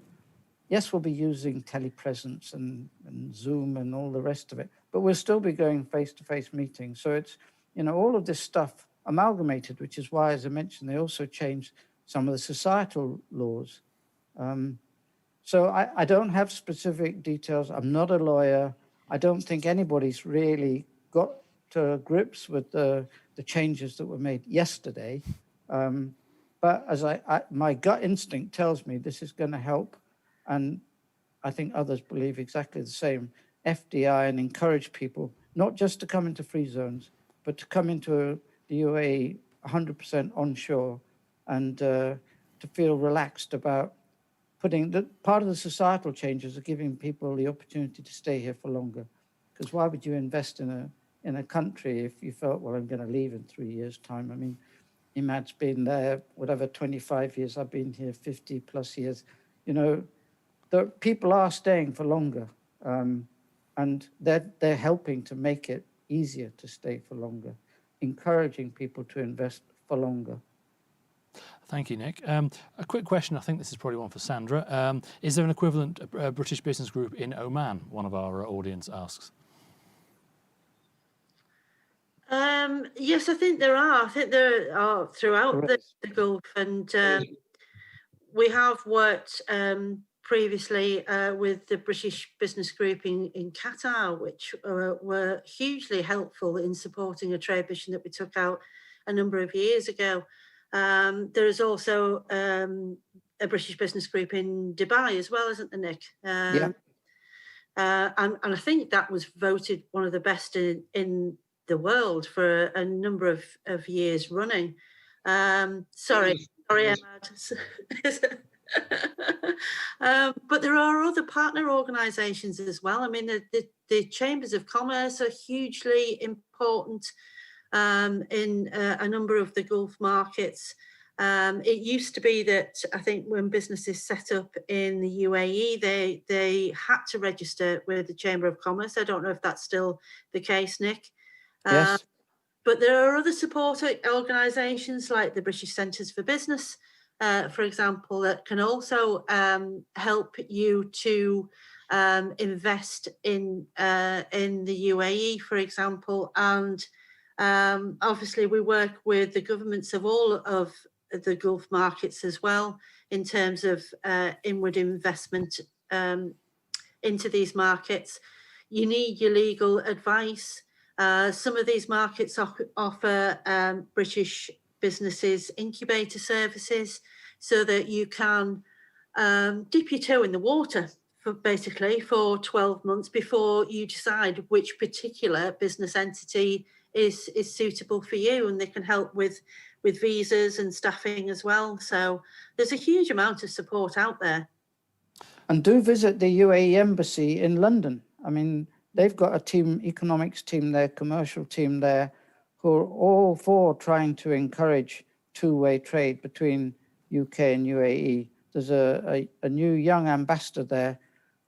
yes, we'll be using telepresence and Zoom and all the rest of it, but we'll still be going face-to-face meetings. So it's, you know, all of this stuff amalgamated, which is why, as I mentioned, they also changed some of the societal laws. So I don't have specific details. I'm not a lawyer. I don't think anybody's really got to grips with the changes that were made yesterday. But as my gut instinct tells me this is going to help, and I think others believe exactly the same, FDI, and encourage people not just to come into free zones, but to come into the UAE 100% onshore and to feel relaxed about putting part of the societal changes are giving people the opportunity to stay here for longer. Because why would you invest in a country if you felt, well, I'm going to leave in 3 years' time? I mean, Imad's been there, whatever, 25 years. I've been here 50 plus years. You know, the people are staying for longer, and they're helping to make it easier to stay for longer, encouraging people to invest for longer. Thank you, Nick. A quick question, I think this is probably one for Sandra. Is there an equivalent British business group in Oman? One of our audience asks. Yes, I think there are. I think there are throughout the Gulf, and we have worked previously with the British Business Group in Qatar, which were hugely helpful in supporting a trade mission that we took out a number of years ago. There is also a British Business Group in Dubai as well, isn't there, Nick? Yeah. And I think that was voted one of the best in the world for a number of years running. Sorry, Ahmad. But there are other partner organisations as well. I mean, the Chambers of Commerce are hugely important in a number of the Gulf markets. It used to be that I think when businesses set up in the UAE, they had to register with the Chamber of Commerce. I don't know if that's still the case, Nick. Yes. But there are other support organisations like the British Centres for Business, for example, that can also help you to invest in the UAE, for example. And obviously, we work with the governments of all of the Gulf markets as well in terms of inward investment into these markets. You need your legal advice. Some of these markets offer British businesses incubator services so that you can dip your toe in the water for 12 months before you decide which particular business entity is suitable for you, and they can help with visas and staffing as well. So there's a huge amount of support out there. And do visit the UAE embassy in London. I mean, they've got a team, economics team there, commercial team there, who are all for trying to encourage two-way trade between UK and UAE. There's a new young ambassador there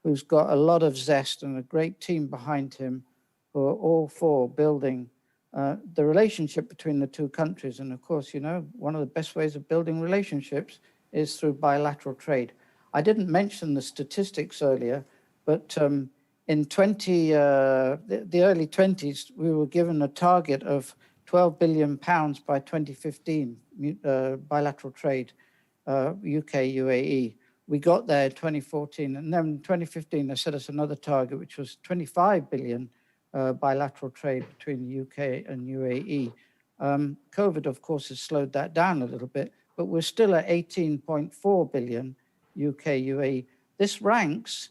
who's got a lot of zest and a great team behind him who are all for building the relationship between the two countries. And of course, you know, one of the best ways of building relationships is through bilateral trade. I didn't mention the statistics earlier, but in the early 20s, we were given a target of £12 billion by 2015, bilateral trade, UK, UAE. We got there in 2014, and then in 2015, they set us another target, which was 25 billion bilateral trade between the UK and UAE. COVID, of course, has slowed that down a little bit, but we're still at 18.4 billion UK, UAE. This ranks,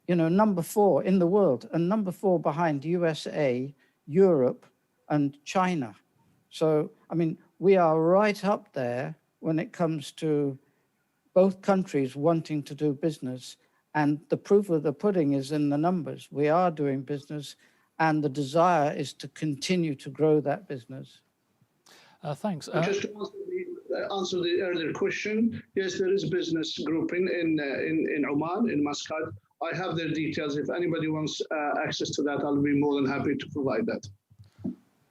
you know, number 4 in the world, and number 4 behind USA, Europe, and China. So, I mean, we are right up there when it comes to both countries wanting to do business. And the proof of the pudding is in the numbers. We are doing business, and the desire is to continue to grow that business. Thanks. Just to answer the earlier question, yes, there is business grouping in Oman, in Muscat. I have their details. If anybody wants access to that, I'll be more than happy to provide that.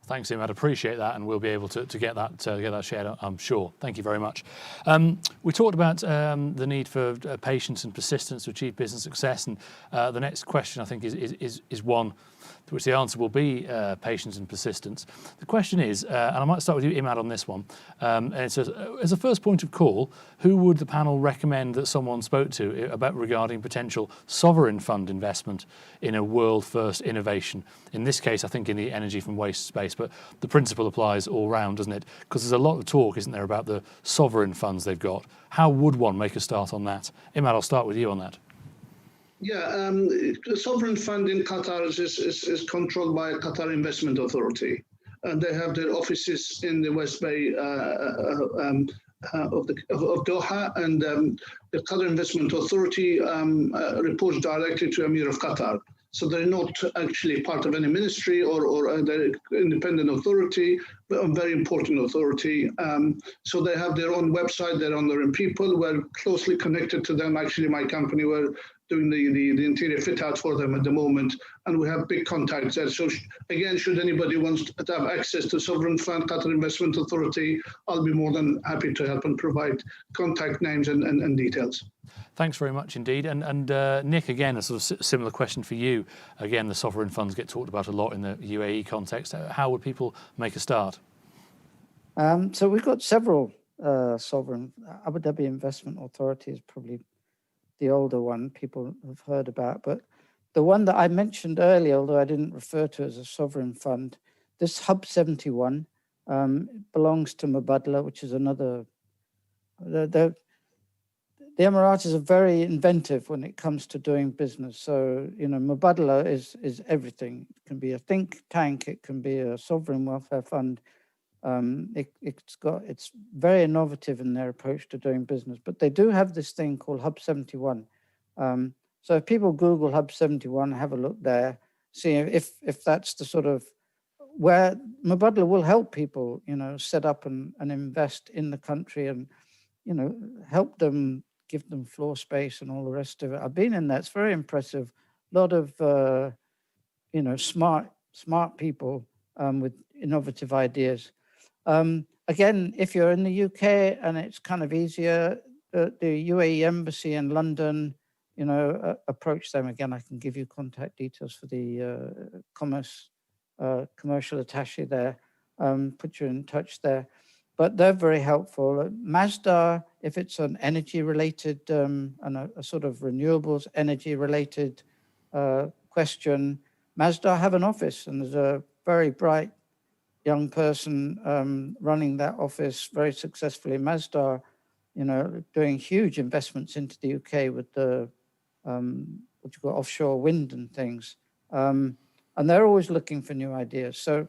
Thanks, Imad. Appreciate that, and we'll be able to get that shared, I'm sure. Thank you very much. We talked about the need for patience and persistence to achieve business success, and the next question I think is one to which the answer will be patience and persistence. The question is, and I might start with you, Imad, on this one. And it says, as a first point of call, who would the panel recommend that someone spoke to about regarding potential sovereign fund investment in a world-first innovation? In this case, I think in the energy from waste space, but the principle applies all round, doesn't it? Because there's a lot of talk, isn't there, about the sovereign funds they've got. How would one make a start on that? Imad, I'll start with you on that. Yeah, the sovereign fund in Qatar is controlled by Qatar Investment Authority, and they have their offices in the West Bay of Doha, and the Qatar Investment Authority reports directly to Emir of Qatar. So they're not actually part of any ministry or they're independent authority, but a very important authority. So they have their own website, their own people. We're closely connected to them. Actually, my company, we're doing the interior fit out for them at the moment, and we have big contacts there. So again, should anybody wants to have access to Sovereign Fund, Qatar Investment Authority, I'll be more than happy to help and provide contact names and details. Thanks very much indeed. And Nick, again, a sort of similar question for you. Again, the sovereign funds get talked about a lot in the UAE context. How would people make a start? So we've got several sovereign. Abu Dhabi Investment Authority is probably the older one people have heard about. But the one that I mentioned earlier, although I didn't refer to as a sovereign fund, this Hub 71 belongs to Mubadala, which is another. The Emiratis are very inventive when it comes to doing business. So, you know, Mubadala is everything. It can be a think tank, it can be a sovereign welfare fund. It's very innovative in their approach to doing business. But they do have this thing called Hub 71. So if people Google Hub 71, have a look there, see if that's the sort of where Mubadala will help people, you know, set up and invest in the country and, you know, help them, give them floor space and all the rest of it. I've been in there. It's very impressive. A lot of, you know, smart people with innovative ideas. Again, if you're in the UK and it's kind of easier, the UAE Embassy in London, you know, approach them. Again, I can give you contact details for the commercial attaché there, put you in touch there. But they're very helpful. Masdar, if it's an energy-related and a sort of renewables energy-related question, Masdar have an office, and there's a very bright young person running that office very successfully. Masdar, you know, doing huge investments into the UK with the what you call offshore wind and things, and they're always looking for new ideas. So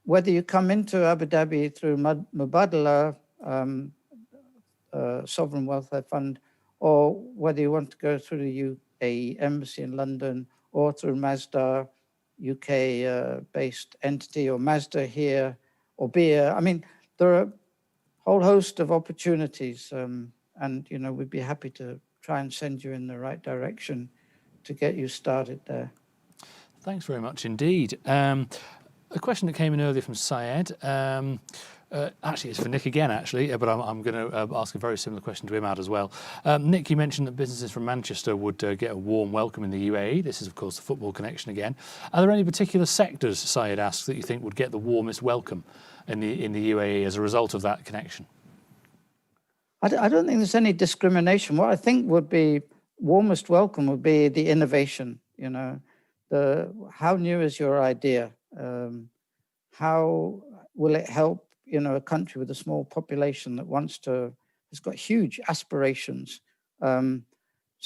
whether you come into Abu Dhabi through Mubadala Sovereign Welfare Fund, or whether you want to go through the UAE Embassy in London, or through Masdar, UK-based entity, or Masdar here, or BIA. I mean, there are a whole host of opportunities, and you know, we'd be happy to try and send you in the right direction to get you started there. Thanks very much indeed. A question that came in earlier from Syed. Actually, it's for Nick again, but I'm going to ask a very similar question to Imad as well. Nick, you mentioned that businesses from Manchester would get a warm welcome in the UAE. This is, of course, the football connection again. Are there any particular sectors, Syed asks, that you think would get the warmest welcome in the UAE as a result of that connection? I don't think there's any discrimination. What I think would be warmest welcome would be the innovation. You know, how new is your idea? How will it help, you know, a country with a small population that has got huge aspirations? So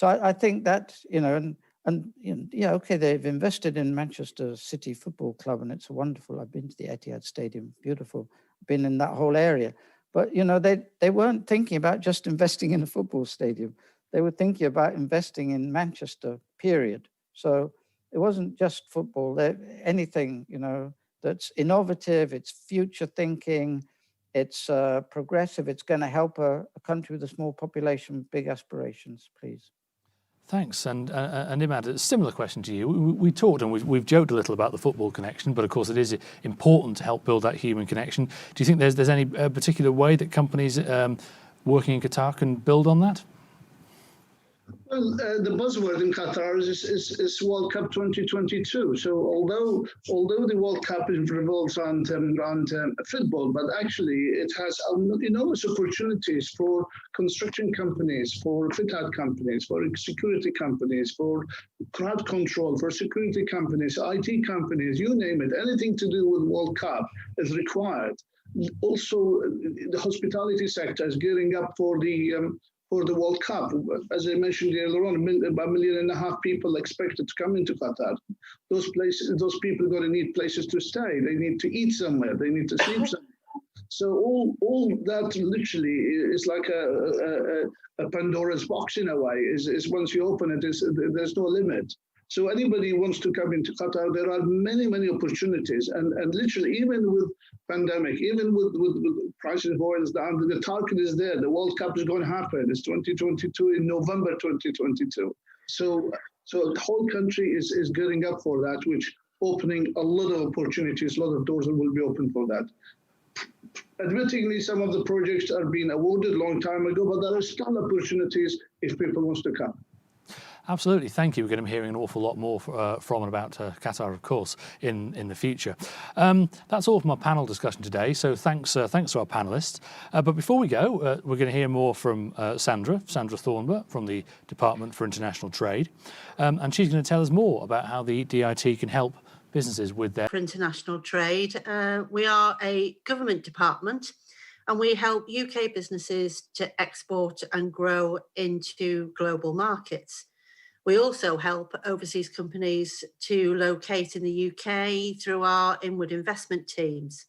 I think that, you know, and you know, yeah, okay, they've invested in Manchester City Football Club, and it's wonderful. I've been to the Etihad Stadium, beautiful. I've been in that whole area. But, you know, they weren't thinking about just investing in a football stadium. They were thinking about investing in Manchester, period. So it wasn't just football. Anything, you know, that's innovative, it's future thinking, it's progressive, it's going to help a country with a small population with big aspirations, please. Thanks. And Imad, a similar question to you. We talked and we've joked a little about the football connection, but of course it is important to help build that human connection. Do you think there's any particular way that companies working in Qatar can build on that? Well, the buzzword in Qatar is World Cup 2022. So although the World Cup revolves around football, but actually it has enormous opportunities for construction companies, for fit-out companies, for security companies, for crowd control, for security companies, IT companies, you name it. Anything to do with World Cup is required. Also, the hospitality sector is gearing up for the World Cup. As I mentioned earlier on, about 1.5 million people expected to come into Qatar. Those people are going to need places to stay. They need to eat somewhere. They need to sleep somewhere. So all that literally is like a Pandora's box in a way. Is once you open it, there's no limit. So anybody who wants to come into Qatar, there are many, many opportunities. And literally, even with pandemic, even with prices of oil down, the target is there. The World Cup is going to happen. It's 2022 in November 2022. So the whole country is gearing up for that, which opening a lot of opportunities, a lot of doors will be open for that. Admittingly, some of the projects are being awarded a long time ago, but there are still opportunities if people want to come. Absolutely, thank you. We're going to be hearing an awful lot more from and about Qatar, of course, in the future. That's all from our panel discussion today. So thanks to our panellists. But before we go, we're going to hear more from Sandra Thornber from the Department for International Trade, and she's going to tell us more about how the DIT can help businesses with their... For international trade, we are a government department, and we help UK businesses to export and grow into global markets. We also help overseas companies to locate in the UK through our inward investment teams.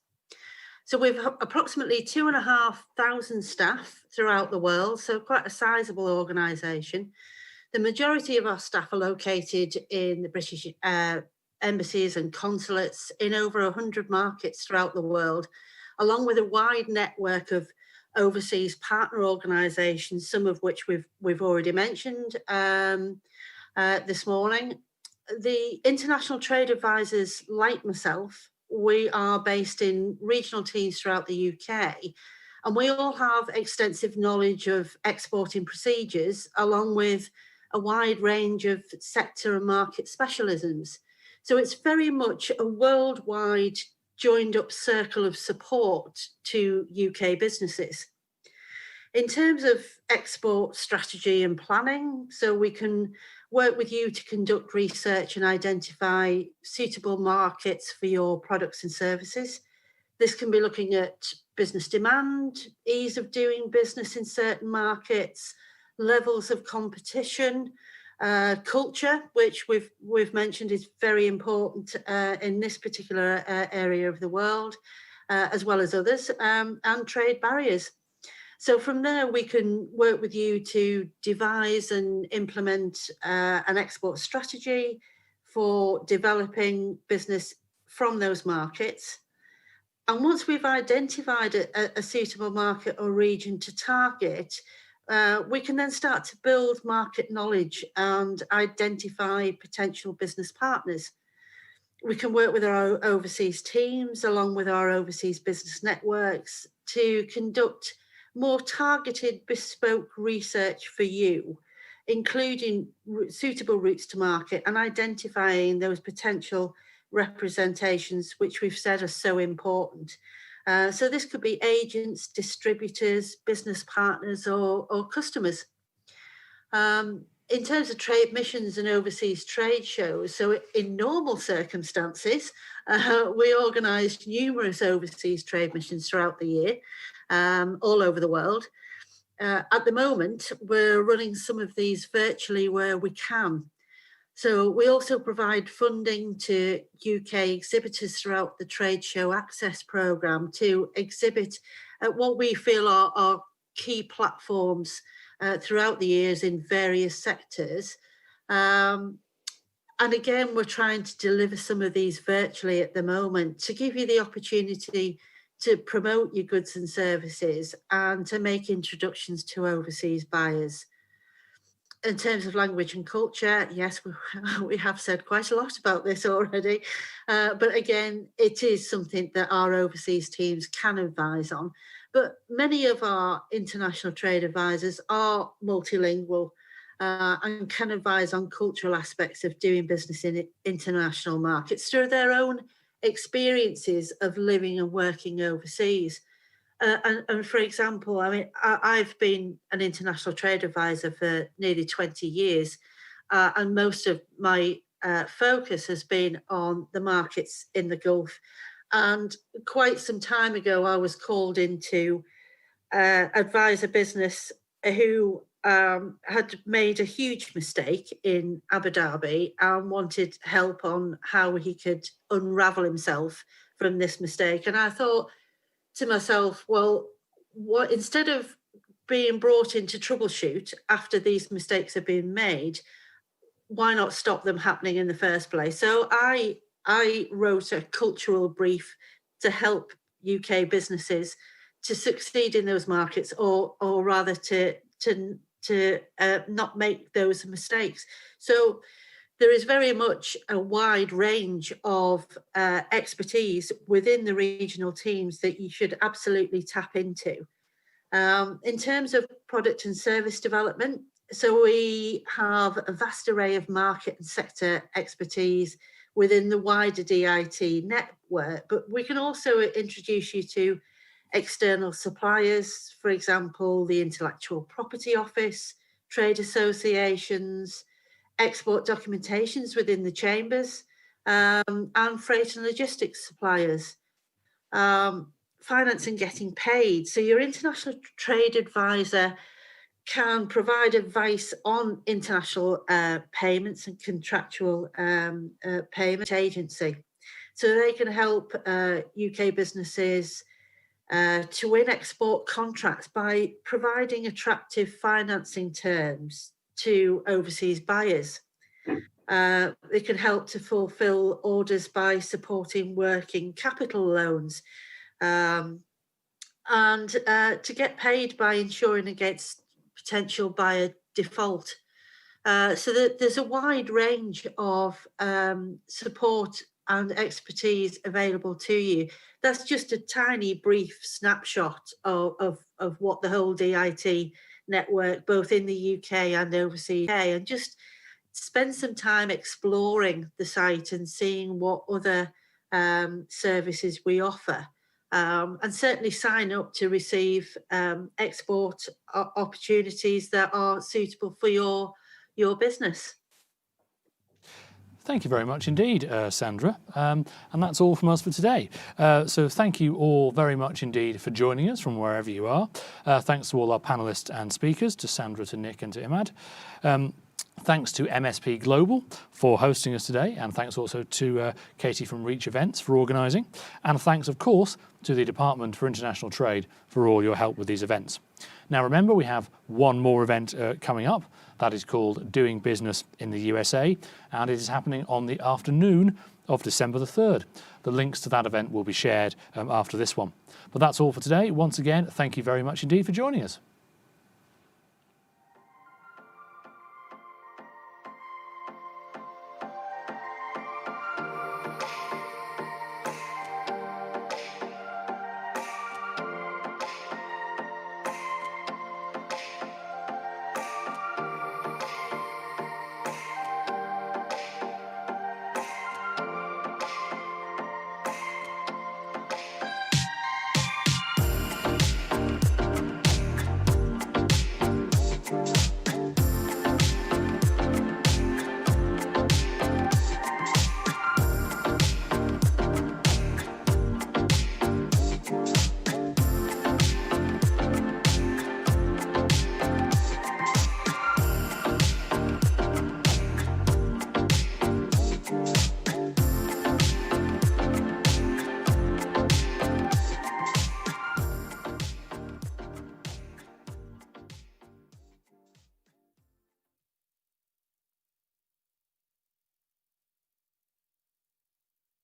So we've approximately 2,500 staff throughout the world, so quite a sizable organisation. The majority of our staff are located in the British embassies and consulates in over 100 markets throughout the world, along with a wide network of overseas partner organisations, some of which we've already mentioned this morning. The international trade advisors, like myself, we are based in regional teams throughout the UK, and we all have extensive knowledge of exporting procedures, along with a wide range of sector and market specialisms. So it's very much a worldwide joined up circle of support to UK businesses. In terms of export strategy and planning, so we can work with you to conduct research and identify suitable markets for your products and services. This can be looking at business demand, ease of doing business in certain markets, levels of competition, culture, which we've mentioned is very important in this particular area of the world, as well as others, and trade barriers. So from there, we can work with you to devise and implement an export strategy for developing business from those markets. And once we've identified a suitable market or region to target, we can then start to build market knowledge and identify potential business partners. we can work with our overseas teams along with our overseas business networks to conduct more targeted bespoke research for you, including suitable routes to market and identifying those potential representations, which we've said are so important. So this could be agents, distributors, business partners, or customers. In terms of trade missions and overseas trade shows, so in normal circumstances, we organise numerous overseas trade missions throughout the year, all over the world. At the moment, we're running some of these virtually where we can. So we also provide funding to UK exhibitors throughout the Trade Show Access Programme to exhibit at what we feel are key platforms throughout the years in various sectors. And again, we're trying to deliver some of these virtually at the moment to give you the opportunity to promote your goods and services and to make introductions to overseas buyers. In terms of language and culture, yes, we have said quite a lot about this already. But again, it is something that our overseas teams can advise on. But many of our international trade advisors are multilingual and can advise on cultural aspects of doing business in international markets through their own experiences of living and working overseas. And for example, I mean, I've been an international trade advisor for nearly 20 years, and most of my focus has been on the markets in the Gulf. And quite some time ago, I was called in to advise a business who had made a huge mistake in Abu Dhabi and wanted help on how he could unravel himself from this mistake. And I thought to myself, well, what, instead of being brought in to troubleshoot after these mistakes have been made, why not stop them happening in the first place? So I wrote a cultural brief to help UK businesses to succeed in those markets, or rather to not make those mistakes. So there is very much a wide range of expertise within the regional teams that you should absolutely tap into. In terms of product and service development, so we have a vast array of market and sector expertise within the wider DIT network, but we can also introduce you to external suppliers, for example, the Intellectual Property Office, trade associations, export documentations within the chambers, and freight and logistics suppliers. Finance and getting paid. So your international trade advisor can provide advice on international payments and contractual payment agency. So they can help UK businesses to win export contracts by providing attractive financing terms to overseas buyers. They can help to fulfill orders by supporting working capital loans, and to get paid by insuring against potential buyer default. So that there's a wide range of support and expertise available to you. That's just a tiny brief snapshot of what the whole DIT network, both in the UK and overseas, and just spend some time exploring the site and seeing what other services we offer. And certainly sign up to receive export opportunities that are suitable for your business. Thank you very much indeed, Sandra. And that's all from us for today. So thank you all very much indeed for joining us from wherever you are. Thanks to all our panellists and speakers, to Sandra, to Nick and to Imad. Thanks to MSP Global for hosting us today, and thanks also to Katie from Reach Events for organising. And thanks, of course, to the Department for International Trade for all your help with these events. Now remember, we have one more event coming up. That is called Doing Business in the USA, and it is happening on the afternoon of December the 3rd. The links to that event will be shared after this one. But that's all for today. Once again, thank you very much indeed for joining us.